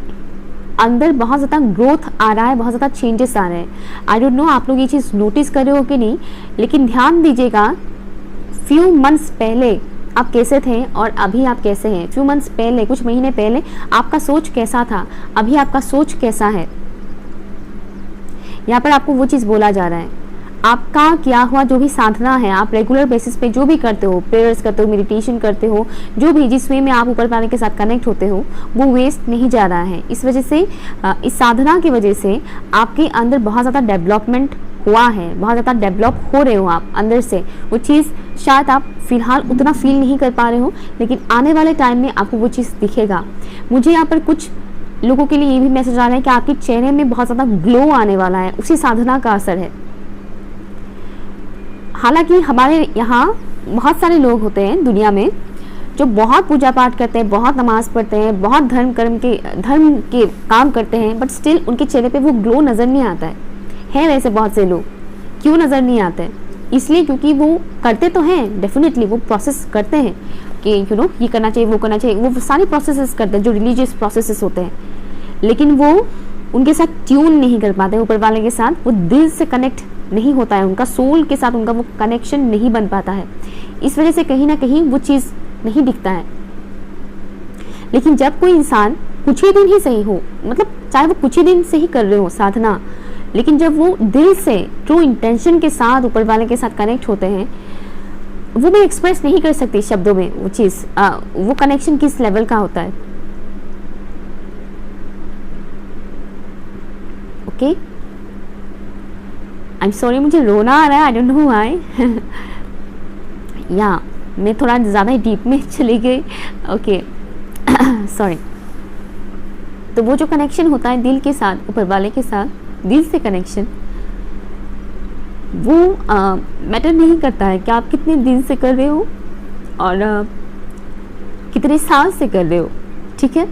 अंदर बहुत ज़्यादा ग्रोथ आ रहा है, बहुत ज़्यादा चेंजेस आ रहे हैं। आई डोंट नो आप लोग ये चीज़ नोटिस कर रहे हो कि नहीं, लेकिन ध्यान दीजिएगा फ्यू मंथ्स पहले आप कैसे थे और अभी आप कैसे हैं। फ्यू मंथ्स पहले, कुछ महीने पहले आपका सोच कैसा था, अभी आपका सोच कैसा है। यहाँ पर आपको वो चीज़ बोला जा रहा है, आपका क्या हुआ जो भी साधना है, आप रेगुलर बेसिस पे जो भी करते हो, प्रेयर्स करते हो, मेडिटेशन करते हो, जो भी जिस वे में आप ऊपर वाले के साथ कनेक्ट होते हो, वो वेस्ट नहीं जा रहा है। इस वजह से, इस साधना की वजह से आपके अंदर बहुत ज़्यादा डेवलपमेंट हुआ है, बहुत ज़्यादा डेवलप हो रहे हो आप अंदर से। वो चीज़ शायद आप फिलहाल उतना फील नहीं कर पा रहे हो, लेकिन आने वाले टाइम में आपको वो चीज़ दिखेगा। मुझे यहाँ पर कुछ लोगों के लिए ये भी मैसेज आ रहा है कि आपके चेहरे में बहुत ज़्यादा ग्लो आने वाला है, उसी साधना का असर है। हालांकि हमारे यहाँ बहुत सारे लोग होते हैं दुनिया में जो बहुत पूजा पाठ करते हैं, बहुत नमाज पढ़ते हैं, बहुत धर्म के काम करते हैं, बट स्टिल उनके चेहरे पे वो ग्लो नज़र नहीं आता है वैसे बहुत से लोग। क्यों नज़र नहीं आते हैं? इसलिए क्योंकि वो करते तो हैं, डेफिनेटली वो प्रोसेस करते हैं कि ये करना चाहिए, वो करना चाहिए, वो सारी प्रोसेसेस करते हैं जो रिलीजियस प्रोसेसेस होते हैं, लेकिन वो उनके साथ ट्यून नहीं कर पाते ऊपर वाले के साथ। वो दिल से कनेक्ट नहीं होता है, उनका सोल के साथ उनका वो कनेक्शन नहीं बन पाता है। इस वजह से कहीं ना कहीं वो चीज़ नहीं दिखता है। लेकिन जब कोई इंसान कुछ ही दिन ही सही हो, मतलब चाहे वो कुछ ही दिन से ही कर रहे हो साधना, लेकिन जब वो दिल से ट्रू इंटेंशन के साथ ऊपर वाले के साथ कनेक्ट होते हैं, वो मैं एक्सप्रेस नहीं कर सकती शब्दों में वो चीज़, वो कनेक्शन किस लेवल का होता है। ओके, आई एम सॉरी, मुझे रोना आ रहा है, आई डोंट नो व्हाई। या मैं थोड़ा ज़्यादा ही डीप में चली गई। Okay, sorry. तो वो जो कनेक्शन होता है दिल के साथ, ऊपर वाले के साथ दिल से कनेक्शन, वो मैटर नहीं करता है कि आप कितने दिन से कर रहे हो और कितने साल से कर रहे हो। ठीक है,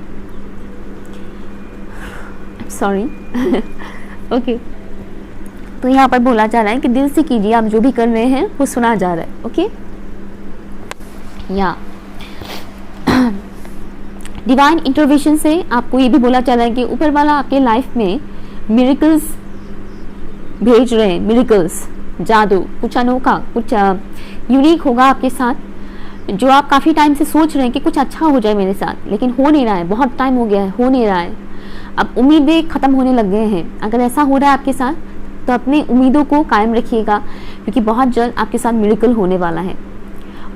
सॉरी। ओके, तो यहाँ पर बोला जा रहा है कि दिल से कीजिए, आप जो भी कर रहे हैं वो सुना जा रहा है। ओके, या डिवाइन इंटरवेंशन से आपको ये भी बोला जा रहा है कि ऊपर वाला आपके लाइफ में मिरेकल्स भेज रहे हैं, मिरेकल्स, जादू, कुछ अनोखा, कुछ यूनिक होगा आपके साथ, जो आप काफ़ी टाइम से सोच रहे हैं कि कुछ अच्छा हो जाए मेरे साथ, लेकिन हो नहीं रहा है, बहुत टाइम हो गया है, हो नहीं रहा है। अब उम्मीदें ख़त्म होने लग गए हैं। अगर ऐसा हो रहा है आपके साथ तो अपनी उम्मीदों को कायम रखिएगा, क्योंकि बहुत जल्द आपके साथ मिरेकल होने वाला है।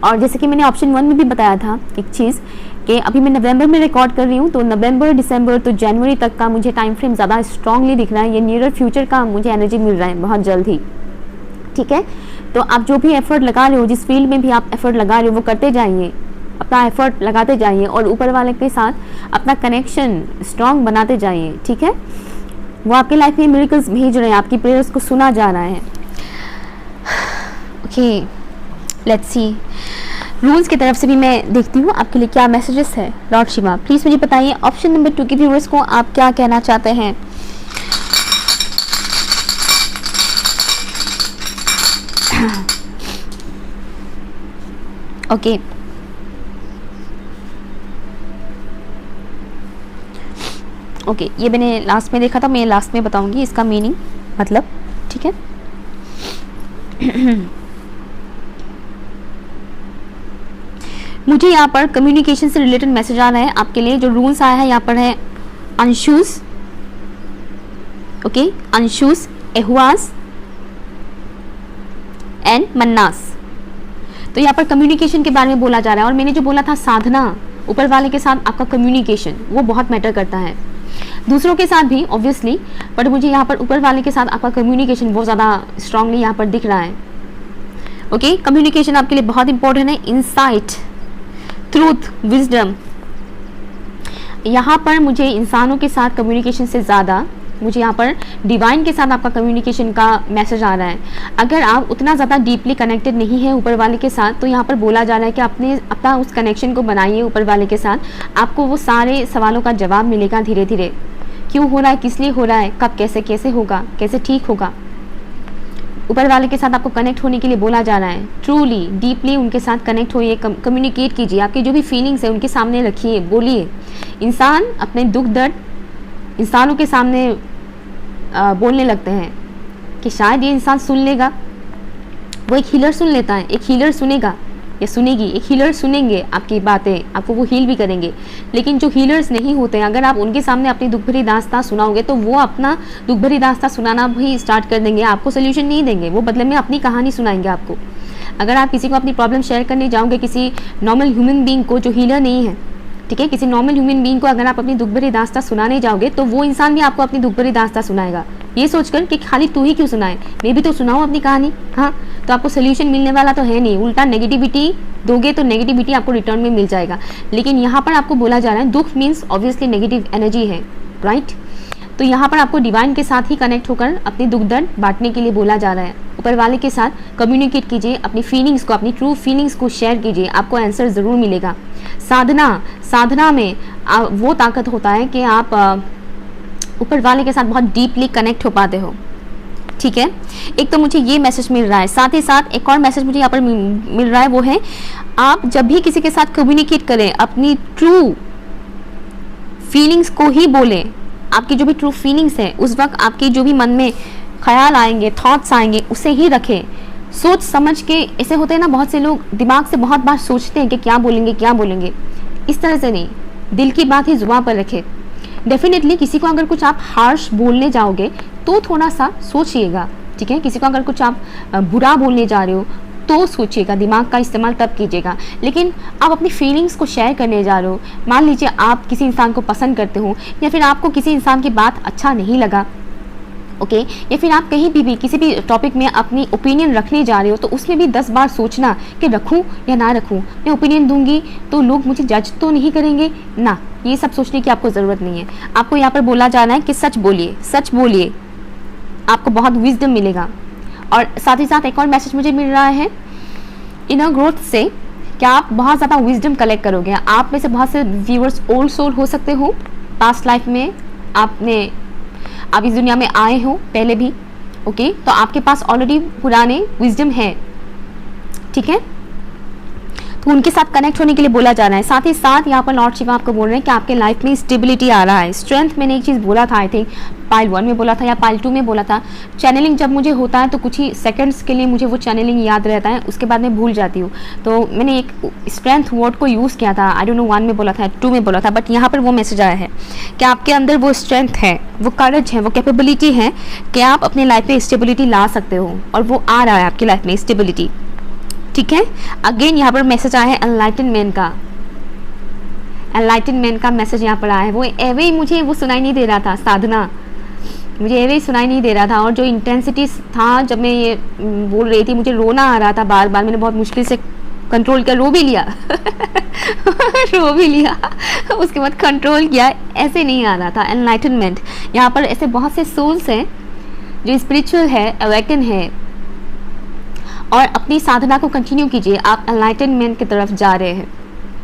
और जैसे कि मैंने ऑप्शन 1 में भी बताया था एक चीज़ कि अभी मैं नवंबर में रिकॉर्ड कर रही हूँ, तो नवंबर, दिसंबर तो जनवरी तक का मुझे टाइम फ्रेम ज़्यादा स्ट्रांगली दिख रहा है। ये नियर फ्यूचर का मुझे एनर्जी मिल रहा है बहुत जल्द ही। ठीक है, तो आप जो भी एफर्ट लगा रहे हो, जिस फील्ड में भी आप एफर्ट लगा रहे हो, वो करते जाइए, अपना एफर्ट लगाते जाइए और ऊपर वाले के साथ अपना कनेक्शन स्ट्रांग बनाते जाइए। ठीक है, वो आपके लाइफ में मिरेकल्स भेज रहे हैं, आपकी प्रेयर्स को सुना जा रहा है। ओके, लेट्स सी, रूल्स की तरफ से भी मैं देखती हूँ आपके लिए क्या मैसेजेस है। लॉर्ड शिवा, प्लीज़ मुझे बताइए ऑप्शन नंबर 2 के व्यूअर्स को आप क्या कहना चाहते हैं। ओके, ओके, ये मैंने लास्ट में देखा था, मैं लास्ट में बताऊंगी इसका मीनिंग, मतलब। ठीक है, मुझे यहाँ पर कम्युनिकेशन से रिलेटेड मैसेज आ रहा है आपके लिए। जो रूल्स आया है यहाँ पर है अंशुस, ओके, अंशुस, एहुआस एंड मन्नास। तो यहाँ पर कम्युनिकेशन के बारे में बोला जा रहा है, और मैंने जो बोला था साधना, ऊपर वाले के साथ आपका कम्युनिकेशन वो बहुत मैटर करता है, दूसरों के साथ भी ऑब्वियसली, बट मुझे यहाँ पर ऊपर वाले के साथ आपका कम्युनिकेशन बहुत ज़्यादा स्ट्रांगली यहाँ पर दिख रहा है। ओके, कम्युनिकेशन आपके लिए बहुत इंपॉर्टेंट है। इंसाइट, ट्रूथ, विजडम, यहाँ पर मुझे इंसानों के साथ कम्युनिकेशन से ज़्यादा मुझे यहाँ पर डिवाइन के साथ आपका कम्युनिकेशन का मैसेज आ रहा है। अगर आप उतना ज़्यादा डीपली कनेक्टेड नहीं है ऊपर वाले के साथ, तो यहाँ पर बोला जा रहा है कि अपना उस कनेक्शन को बनाइए ऊपर वाले के साथ। आपको वो सारे सवालों का जवाब मिलेगा धीरे धीरे, क्यों हो रहा है, किस लिए हो रहा है, कब, कैसे होगा, कैसे ठीक होगा। ऊपर वाले के साथ आपको कनेक्ट होने के लिए बोला जा रहा है। ट्रूली, डीपली उनके साथ कनेक्ट होइए, कम्युनिकेट कीजिए, आपकी जो भी फीलिंग्स है उनके सामने रखिए, बोलिए। इंसान अपने दुख दर्द इंसानों के सामने बोलने लगते हैं कि शायद ये इंसान सुन लेगा। वो एक हीलर सुन लेता है, एक हीलर सुनेगा या सुनेगी, एक हीलर सुनेंगे आपकी बातें, आपको वो हील भी करेंगे। लेकिन जो हीलर्स नहीं होते हैं, अगर आप उनके सामने अपनी दुख भरी दास्तां सुनाओगे तो वो अपना दुख भरी दास्तां सुनाना भी स्टार्ट कर देंगे, आपको सोल्यूशन नहीं देंगे, वो बदले में अपनी कहानी सुनाएंगे आपको। अगर आप किसी को अपनी प्रॉब्लम शेयर करने जाओगे, किसी नॉर्मल ह्यूमन बीइंग को जो हीलर नहीं है, ठीक है, किसी नॉर्मल ह्यूमन बीइंग को अगर आप अपनी दुख भरी दास्तां सुनाने जाओगे तो वो इंसान भी आपको अपनी दुख भरी दास्तां सुनाएगा, ये सोचकर कि खाली तू ही क्यों सुनाए, मैं भी तो सुनाऊं अपनी कहानी। हाँ, तो आपको सोल्यूशन मिलने वाला तो है नहीं, उल्टा नेगेटिविटी दोगे तो नेगेटिविटी आपको रिटर्न में मिल जाएगा। लेकिन यहाँ पर आपको बोला जा रहा है दुख मीन्स ऑब्वियसली नेगेटिव एनर्जी है, राइट। तो यहाँ पर आपको डिवाइन के साथ ही कनेक्ट होकर अपनी दुख दर्द बांटने के लिए बोला जा रहा है। ऊपर वाले के साथ कम्युनिकेट कीजिए, अपनी फीलिंग्स को, अपनी ट्रू फीलिंग्स को शेयर कीजिए, आपको आंसर ज़रूर मिलेगा। साधना में वो ताकत होता है कि आप ऊपर वाले के साथ बहुत डीपली कनेक्ट हो पाते हो, ठीक है। एक तो मुझे ये मैसेज मिल रहा है, साथ ही साथ एक और मैसेज मुझे यहाँ पर मिल रहा है, वो है आप जब भी किसी के साथ कम्युनिकेट करें अपनी ट्रू फीलिंग्स को ही बोलें। आपकी जो भी ट्रू फीलिंग्स है उस वक्त आपके जो भी मन में ख्याल आएंगे, थॉट्स आएंगे, उसे ही रखें सोच समझ के। ऐसे होते हैं ना, बहुत से लोग दिमाग से बहुत बार सोचते हैं कि क्या बोलेंगे क्या बोलेंगे, इस तरह से नहीं, दिल की बात ही जुबान पर रखें। डेफिनेटली किसी को अगर कुछ आप हार्श बोलने जाओगे तो थोड़ा सा सोचिएगा, ठीक है। किसी को अगर कुछ आप बुरा बोलने जा रहे हो तो सोचिएगा, दिमाग का इस्तेमाल तब कीजिएगा। लेकिन आप अपनी फीलिंग्स को शेयर करने जा रहे हो, मान लीजिए आप किसी इंसान को पसंद करते हो या फिर आपको किसी इंसान की बात अच्छा नहीं लगा, ओके, या फिर आप कहीं भी किसी भी टॉपिक में अपनी ओपिनियन रखने जा रहे हो तो उसमें भी 10 बार सोचना कि रखूं या ना रखूं, मैं ओपिनियन दूंगी तो लोग मुझे जज तो नहीं करेंगे ना, ये सब सोचने की आपको ज़रूरत नहीं है। आपको यहाँ पर बोला जाना है कि सच बोलिए, सच बोलिए, आपको बहुत विजडम मिलेगा। और साथ ही साथ एक और मैसेज मुझे मिल रहा है इनर ग्रोथ से, क्या आप बहुत ज़्यादा विजडम कलेक्ट करोगे। आप में से बहुत से व्यूअर्स ओल्ड सोल हो सकते हो, पास्ट लाइफ में आप इस दुनिया में आए हो पहले भी, ओके, तो आपके पास ऑलरेडी पुराने विजडम है, ठीक है, तो उनके साथ कनेक्ट होने के लिए बोला जा रहा है। साथ ही साथ यहाँ पर लॉर्ड शिवा आपको बोल रहे हैं कि आपके लाइफ में स्टेबिलिटी आ रहा है, स्ट्रेंथ। मैंने एक चीज़ बोला था, आई थिंक पाइल 1 में बोला था या पाइल 2 में बोला था, चैनलिंग जब मुझे होता है तो कुछ ही सेकंड्स के लिए मुझे वो चैनलिंग याद रहता है, उसके बाद मैं भूल जाती हूँ। तो मैंने एक स्ट्रेंथ वर्ड को यूज़ किया था, आई डोंट नो 1 में बोला था 2 में बोला था, बट यहाँ पर वो मैसेज आया है कि आपके अंदर वो स्ट्रेंथ है, वो करेज है, वो कैपेबिलिटी है कि आप अपने लाइफ में स्टेबिलिटी ला सकते हो, और वो आ रहा है आपकी लाइफ में स्टेबिलिटी, ठीक है। अगेन यहाँ पर मैसेज आया है एनलाइटनमेंट का मैसेज यहाँ पर आया है। वो एवे ही मुझे वो सुनाई नहीं दे रहा था, साधना मुझे एवे ही सुनाई नहीं दे रहा था, और जो इंटेंसिटी था जब मैं ये बोल रही थी मुझे रोना आ रहा था बार बार, मैंने बहुत मुश्किल से कंट्रोल किया, रो भी लिया रो भी लिया, उसके बाद कंट्रोल किया, ऐसे नहीं आ रहा था। एनलाइटनमेंट, यहाँ पर ऐसे बहुत से सोल्स हैं जो स्पिरिचुअल है, अवेकन है, और अपनी साधना को कंटिन्यू कीजिए, आप एनलाइटनमेंट की तरफ जा रहे हैं,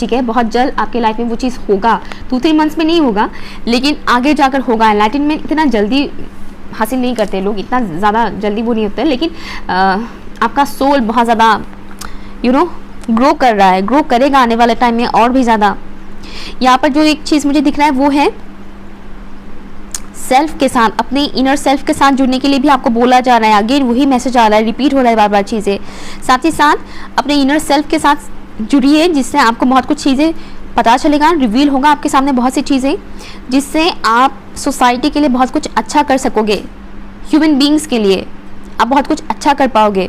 ठीक है। बहुत जल्द आपके लाइफ में वो चीज़ होगा, 2-3 मंथ्स में नहीं होगा, लेकिन आगे जाकर होगा। एनलाइटनमेंट इतना जल्दी हासिल नहीं करते लोग, इतना ज़्यादा जल्दी वो नहीं होता है, लेकिन आपका सोल बहुत ज़्यादा ग्रो कर रहा है, ग्रो करेगा आने वाले टाइम में और भी ज़्यादा। यहाँ पर जो एक चीज़ मुझे दिख रहा है वो है सेल्फ के साथ, अपने इनर सेल्फ के साथ जुड़ने के लिए भी आपको बोला जा रहा है। अगेन वही मैसेज आ रहा है, रिपीट हो रहा है बार बार चीज़ें। साथ ही साथ अपने इनर सेल्फ के साथ जुड़िए, जिससे आपको बहुत कुछ चीज़ें पता चलेगा, रिवील होगा आपके सामने बहुत सी चीज़ें, जिससे आप सोसाइटी के लिए बहुत कुछ अच्छा कर सकोगे, ह्यूमन बीइंग्स के लिए आप बहुत कुछ अच्छा कर पाओगे।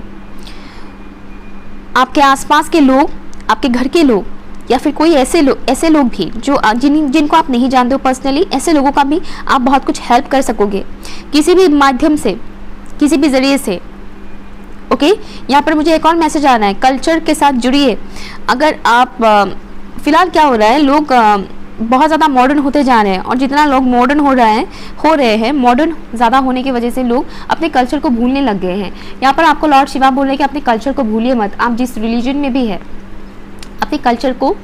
आपके आसपास के लोग, आपके घर के लोग, या फिर कोई ऐसे लोग भी जो जिनको आप नहीं जानते हो पर्सनली, ऐसे लोगों का भी आप बहुत कुछ हेल्प कर सकोगे किसी भी माध्यम से, किसी भी ज़रिए से, ओके। यहाँ पर मुझे एक और मैसेज आ रहा है, कल्चर के साथ जुड़िए। अगर आप फिलहाल क्या हो रहा है, लोग बहुत ज़्यादा मॉडर्न होते जा रहे हैं, और जितना लोग मॉडर्न हो रहे हैं मॉडर्न ज़्यादा होने की वजह से लोग अपने कल्चर को भूलने लग गए हैं। यहाँ पर आपको लॉर्ड शिवा बोल रहे हैं कि अपने कल्चर को भूलिए मत, आप जिस रिलीजन में भी है अपने कल्चर को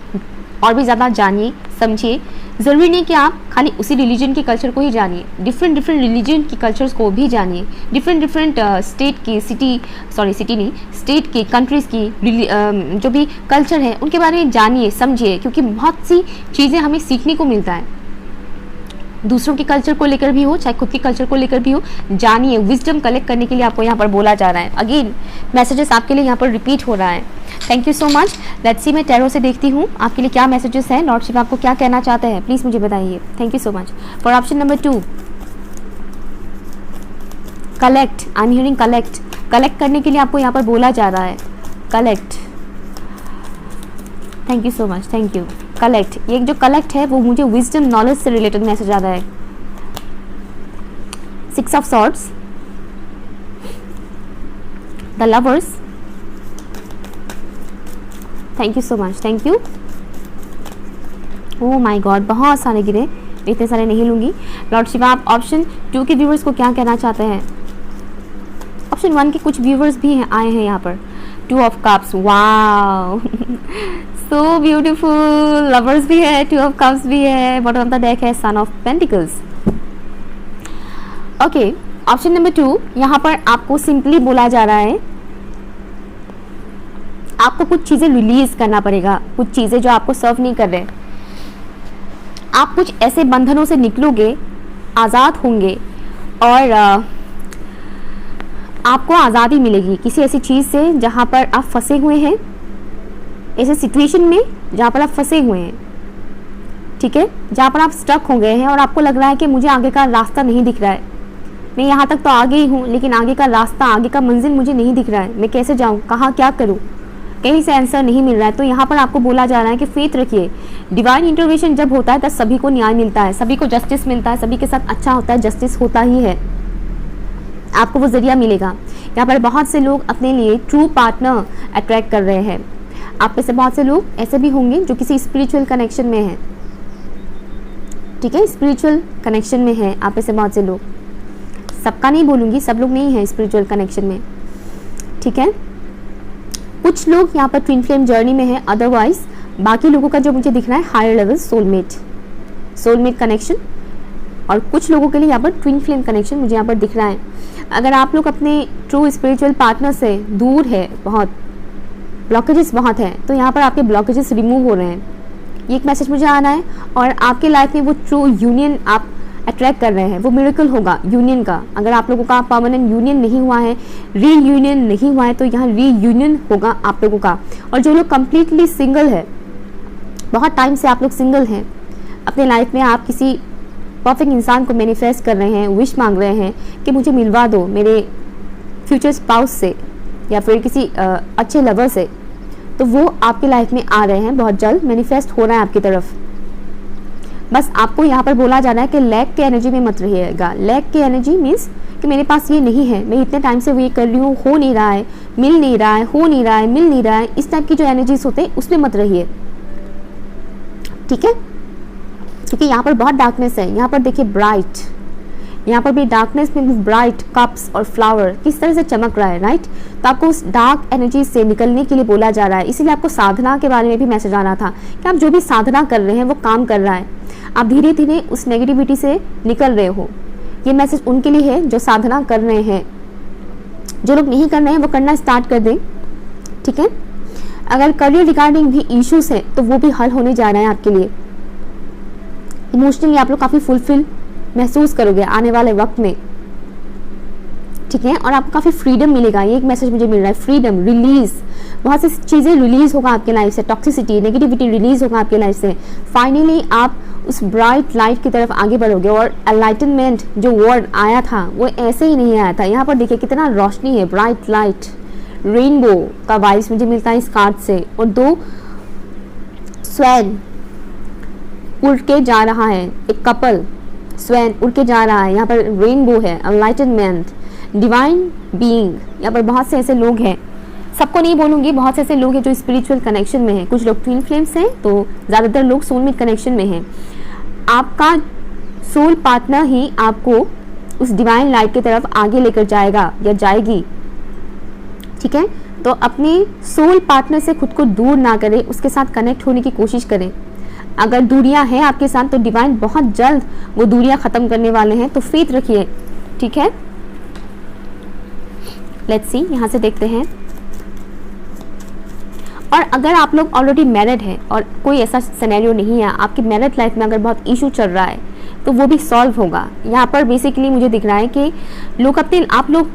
और भी ज़्यादा जानिए, समझिए। ज़रूरी नहीं कि आप खाली उसी रिलीजन के कल्चर को ही जानिए, डिफरेंट रिलीजन की कल्चर्स को भी जानिए, डिफरेंट स्टेट की, स्टेट की, कंट्रीज़ की जो भी कल्चर है उनके बारे में जानिए, समझिए, क्योंकि बहुत सी चीज़ें हमें सीखने को मिलता है, दूसरों के कल्चर को लेकर भी हो, चाहे खुद के कल्चर को लेकर भी हो, जानिए। विजडम कलेक्ट करने के लिए आपको यहाँ पर बोला जा रहा है। अगेन मैसेजेस आपके लिए यहाँ पर रिपीट हो रहा है। Thank you so much. Let's see, मैं टैरो से देखती हूँ आपके लिए क्या मैसेजेस हैं, लॉर्डशिप आपको क्या कहना चाहते हैं, प्लीज़ मुझे बताइए। Thank you so much. For option number 2, collect. I am hearing collect. Collect करने के लिए आपको यहाँ पर बोला जा रहा है, collect. Thank you so much, thank you. Collect, ये जो कलेक्ट है वो मुझे विजडम नॉलेज से रिलेटेड मैसेज आ रहा है। 6 of swords, the lovers. Thank you so much, thank you. Oh my God, बहुत सारे गिरे, इतने सारे नहीं लूंगी। लॉर्डशिप आप ऑप्शन 2 के व्यूवर्स को क्या कहना चाहते हैं? ऑप्शन 1 के कुछ व्यूवर्स भी हैं, आए हैं यहाँ पर। 2 of cups, wow so beautiful. Lovers भी है, 2 ऑफ कप्स भी है, बॉटम ऑफ द डेक है son of pentacles. Okay, option number 2, यहाँ पर आपको सिंपली बोला जा रहा है आपको कुछ चीज़ें रिलीज करना पड़ेगा, कुछ चीज़ें जो आपको सर्व नहीं कर रहे। आप कुछ ऐसे बंधनों से निकलोगे, आज़ाद होंगे और आपको आज़ादी मिलेगी किसी ऐसी चीज़ से जहाँ पर आप फंसे हुए हैं, ऐसे सिचुएशन में जहाँ पर आप फंसे हुए हैं, ठीक है, जहाँ पर आप स्टक हो गए हैं और आपको लग रहा है कि मुझे आगे का रास्ता नहीं दिख रहा है। मैं यहाँ तक तो आ गई हूँ लेकिन आगे का रास्ता, आगे का मंजिल मुझे नहीं दिख रहा है। मैं कैसे जाऊँ, कहाँ क्या करूँ, कहीं से आंसर नहीं मिल रहा है। तो यहाँ पर आपको बोला जा रहा है कि फेथ रखिए। डिवाइन इंटरवेंशन जब होता है तब सभी को न्याय मिलता है, सभी को जस्टिस मिलता है, सभी के साथ अच्छा होता है, जस्टिस होता ही है, आपको वो जरिया मिलेगा। यहाँ पर बहुत से लोग अपने लिए ट्रू पार्टनर अट्रैक्ट कर रहे हैं। आप में से बहुत से लोग ऐसे भी होंगे जो किसी स्पिरिचुअल कनेक्शन में हैं, ठीक है, स्पिरिचुअल कनेक्शन में है आप में से बहुत से लोग। सबका नहीं बोलूँगी, सब लोग नहीं हैं स्पिरिचुअल कनेक्शन में, ठीक है। कुछ लोग यहाँ पर ट्विन फ्लेम जर्नी में हैं, अदरवाइज बाकी लोगों का जो मुझे दिख रहा है हायर लेवल सोलमेट कनेक्शन, और कुछ लोगों के लिए यहाँ पर ट्विन फ्लेम कनेक्शन मुझे यहाँ पर दिख रहा है। अगर आप लोग अपने ट्रू स्पिरिचुअल पार्टनर से दूर है, बहुत ब्लॉकेजेस बहुत हैं, तो यहाँ पर आपके ब्लॉकेजेस रिमूव हो रहे हैं, ये एक मैसेज मुझे आना है। और आपके लाइफ में वो ट्रू यूनियन आप अट्रैक्ट कर रहे हैं, वो मिरेकल होगा यूनियन का। अगर आप लोगों का परमानेंट यूनियन नहीं हुआ है, रीयूनियन नहीं हुआ है, तो यहाँ रीयूनियन होगा आप लोगों का। और जो लोग कम्प्लीटली सिंगल है, बहुत टाइम से आप लोग सिंगल हैं, अपने लाइफ में आप किसी परफेक्ट इंसान को मैनिफेस्ट कर रहे हैं, विश मांग रहे हैं कि मुझे मिलवा दो मेरे फ्यूचर स्पाउस से या फिर किसी अच्छे लवर से, तो वो आपकी लाइफ में आ रहे हैं, बहुत जल्द मैनिफेस्ट हो रहा है आपकी तरफ। बस आपको यहाँ पर बोला जा रहा है कि लैक के एनर्जी में मत रहिएगा। लैक की एनर्जी मीन्स कि मेरे पास ये नहीं है, मैं इतने टाइम से वो ये कर रही हूँ, हो नहीं रहा है, मिल नहीं रहा है, हो नहीं रहा है, मिल नहीं रहा है, इस टाइप की जो एनर्जीज होते हैं उसमें मत रहिए, ठीक है। क्योंकि यहाँ पर बहुत डार्कनेस है। यहाँ पर देखिए ब्राइट, यहाँ पर भी डार्कनेस में ब्राइट कप्स और फ्लावर किस तरह से चमक रहा है, राइट। तो आपको उस डार्क एनर्जी से निकलने के लिए बोला जा रहा है। इसीलिए आपको साधना के बारे में भी मैसेज आ रहा था कि आप जो भी साधना कर रहे हैं वो काम कर रहा है, आप धीरे धीरे उस नेगेटिविटी से निकल रहे हो। ये मैसेज उनके लिए है जो साधना कर रहे हैं, जो लोग नहीं कर रहे हैं वो करना स्टार्ट कर दें, ठीक है। अगर करियर रिगार्डिंग भी इश्यूज हैं तो वो भी हल होने जा रहे हैं आपके लिए। इमोशनली आप लोग काफ़ी फुलफिल महसूस करोगे आने वाले वक्त में, ठीक है। और आपको काफ़ी फ्रीडम मिलेगा, ये एक मैसेज मुझे मिल रहा है, फ्रीडम, रिलीज, बहुत सी चीज़ें रिलीज होगा आपके लाइफ से, टॉक्सिसिटी, नेगेटिविटी रिलीज होगा आपके लाइफ से। फाइनली आप उस ब्राइट लाइट की तरफ आगे बढ़ोगे। और एनलाइटनमेंट जो वर्ड आया था वो ऐसे ही नहीं आया था, यहाँ पर देखिए कितना रोशनी है, ब्राइट लाइट, रेनबो का वाइब्स मुझे मिलता है इस कार्ड से। और 2 स्वैन उड़ के जा रहा है, एक कपल स्वैन उड़ के जा रहा है, यहाँ पर रेनबो है, एनलाइटनमेंट, डिवाइन बीइंग। यहाँ पर बहुत से ऐसे लोग हैं, सबको नहीं बोलूँगी, बहुत से ऐसे लोग हैं जो स्पिरिचुअल कनेक्शन में हैं। कुछ लोग ट्विन फ्लेम्स हैं, तो ज़्यादातर लोग सोलमेट कनेक्शन में हैं। आपका सोल पार्टनर ही आपको उस डिवाइन लाइट की तरफ आगे लेकर जाएगा या जाएगी, ठीक है। तो अपने सोल पार्टनर से खुद को दूर ना करें, उसके साथ कनेक्ट होने की कोशिश करें। अगर दूरियां हैं आपके साथ तो डिवाइन बहुत जल्द वो दूरियां ख़त्म करने वाले हैं, तो फेथ रखिए, ठीक है। लेट्स सी, यहाँ से देखते हैं। और अगर आप लोग ऑलरेडी मैरिड हैं और कोई ऐसा सिनेरियो नहीं है, आपकी मैरिड लाइफ में अगर बहुत इशू चल रहा है तो वो भी सॉल्व होगा। यहाँ पर बेसिकली मुझे दिख रहा है कि आप लोग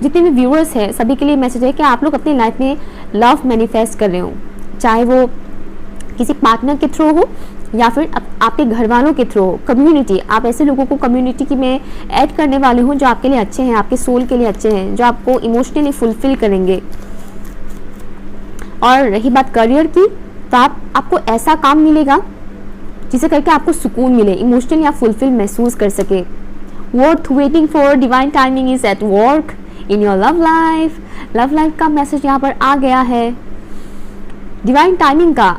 जितने भी व्यूअर्स हैं सभी के लिए मैसेज है कि आप लोग अपनी लाइफ में लव मैनिफेस्ट कर रहे हो, चाहे वो किसी पार्टनर के थ्रू हो या फिर आपके घर वालों के थ्रू हो। कम्युनिटी, आप ऐसे लोगों को कम्युनिटी की में ऐड करने वाले हो जो आपके लिए अच्छे हैं, आपके सोल के लिए अच्छे हैं, जो आपको इमोशनली फुलफिल करेंगे। और रही बात करियर की, तो आपको ऐसा काम मिलेगा जिसे करके आपको सुकून मिले, इमोशनली आप फुलफिल महसूस कर सके। Worth waiting for, divine timing is at work in your love life. Love life का मैसेज यहाँ पर आ गया है, डिवाइन टाइमिंग का।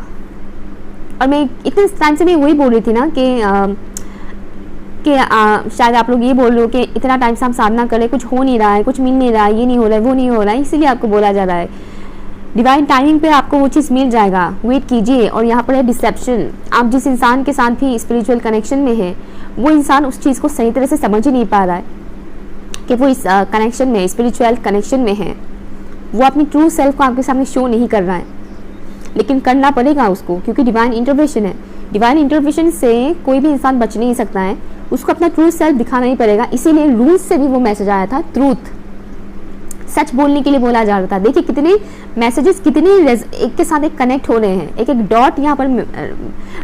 और मैं इतने टाइम से मैं वही बोल रही थी ना कि शायद आप लोग ये बोल रहे हो कि इतना टाइम से हम साधना कर रहे, कुछ हो नहीं रहा है, कुछ मिल नहीं रहा है, ये नहीं हो रहा है, वो नहीं हो रहा है, इसीलिए आपको बोला जा रहा है डिवाइन टाइमिंग पे आपको वो चीज़ मिल जाएगा, वेट कीजिए। और यहाँ पर है डिसेप्शन। आप जिस इंसान के साथ भी स्पिरिचुअल कनेक्शन में है, वो इंसान उस चीज़ को सही तरह से समझ ही नहीं पा रहा है कि वो इस कनेक्शन में, स्पिरिचुअल कनेक्शन में है। वो अपनी ट्रू सेल्फ को आपके सामने शो नहीं कर रहा है, लेकिन करना पड़ेगा उसको, क्योंकि डिवाइन इंटरवेंशन है। डिवाइन इंटरवेंशन से कोई भी इंसान बच नहीं सकता है, उसको अपना ट्रू सेल्फ दिखाना ही पड़ेगा। इसीलिए रूल्स से भी वो मैसेज आया था, ट्रूथ, सच बोलने के लिए बोला जा रहा था। देखिए कितने मैसेजेस, कितने एक के साथ एक कनेक्ट हो रहे हैं, एक एक डॉट यहाँ पर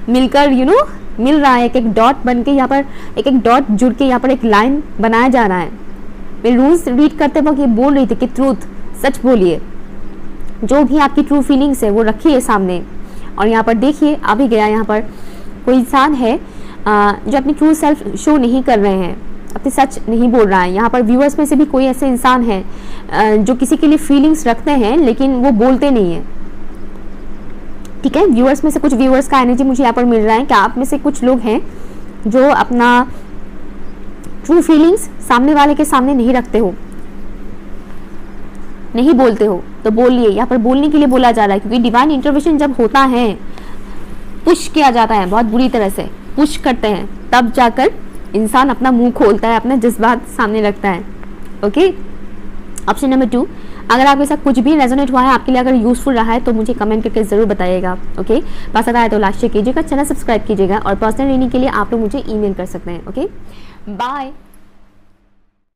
मिलकर मिल रहा है, एक एक डॉट बन के यहाँ पर एक एक डॉट जुड़ के यहाँ पर एक लाइन बनाया जा रहा है। मैं रूल्स रीड करते वक्त ये बोल रही थी कि ट्रूथ, सच बोलिए, जो भी आपकी ट्रू फीलिंग्स है वो रखिए सामने। और यहाँ पर देखिए आ भी गया, यहाँ पर कोई इंसान है जो अपनी ट्रू सेल्फ शो नहीं कर रहे हैं, अपने सच नहीं बोल रहा है। यहाँ पर व्यूअर्स में से भी कोई ऐसे इंसान है जो किसी के लिए फीलिंग्स रखते हैं लेकिन वो बोलते नहीं है। ठीक है, व्यूअर्स में से कुछ व्यूअर्स का एनर्जी मुझे यहाँ पर मिल रहा है कि आप में से कुछ लोग हैं जो अपना ट्रू फीलिंग्स सामने वाले के सामने नहीं रखते हो, नहीं बोलते हो, तो बोलिए। यहाँ पर बोलने के लिए बोला जा रहा है, क्योंकि डिवाइन इंटरवेंशन जब होता है, पुश किया जाता है, बहुत बुरी तरह से पुश करते हैं, तब जाकर इंसान अपना मुंह खोलता है, अपने जज्बात सामने रखता है। ओके, ऑप्शन नंबर 2, अगर आपके साथ कुछ भी रेजोनेट हुआ है, आपके लिए अगर यूजफुल रहा है तो मुझे कमेंट करके जरूर बताइएगा। ओके, पसंद आया तो लाइक शेयर कीजिएगा, चैनल सब्सक्राइब कीजिएगा, और पर्सनल रीडिंग के लिए आप लोग मुझे ईमेल कर सकते हैं। Okay, bye.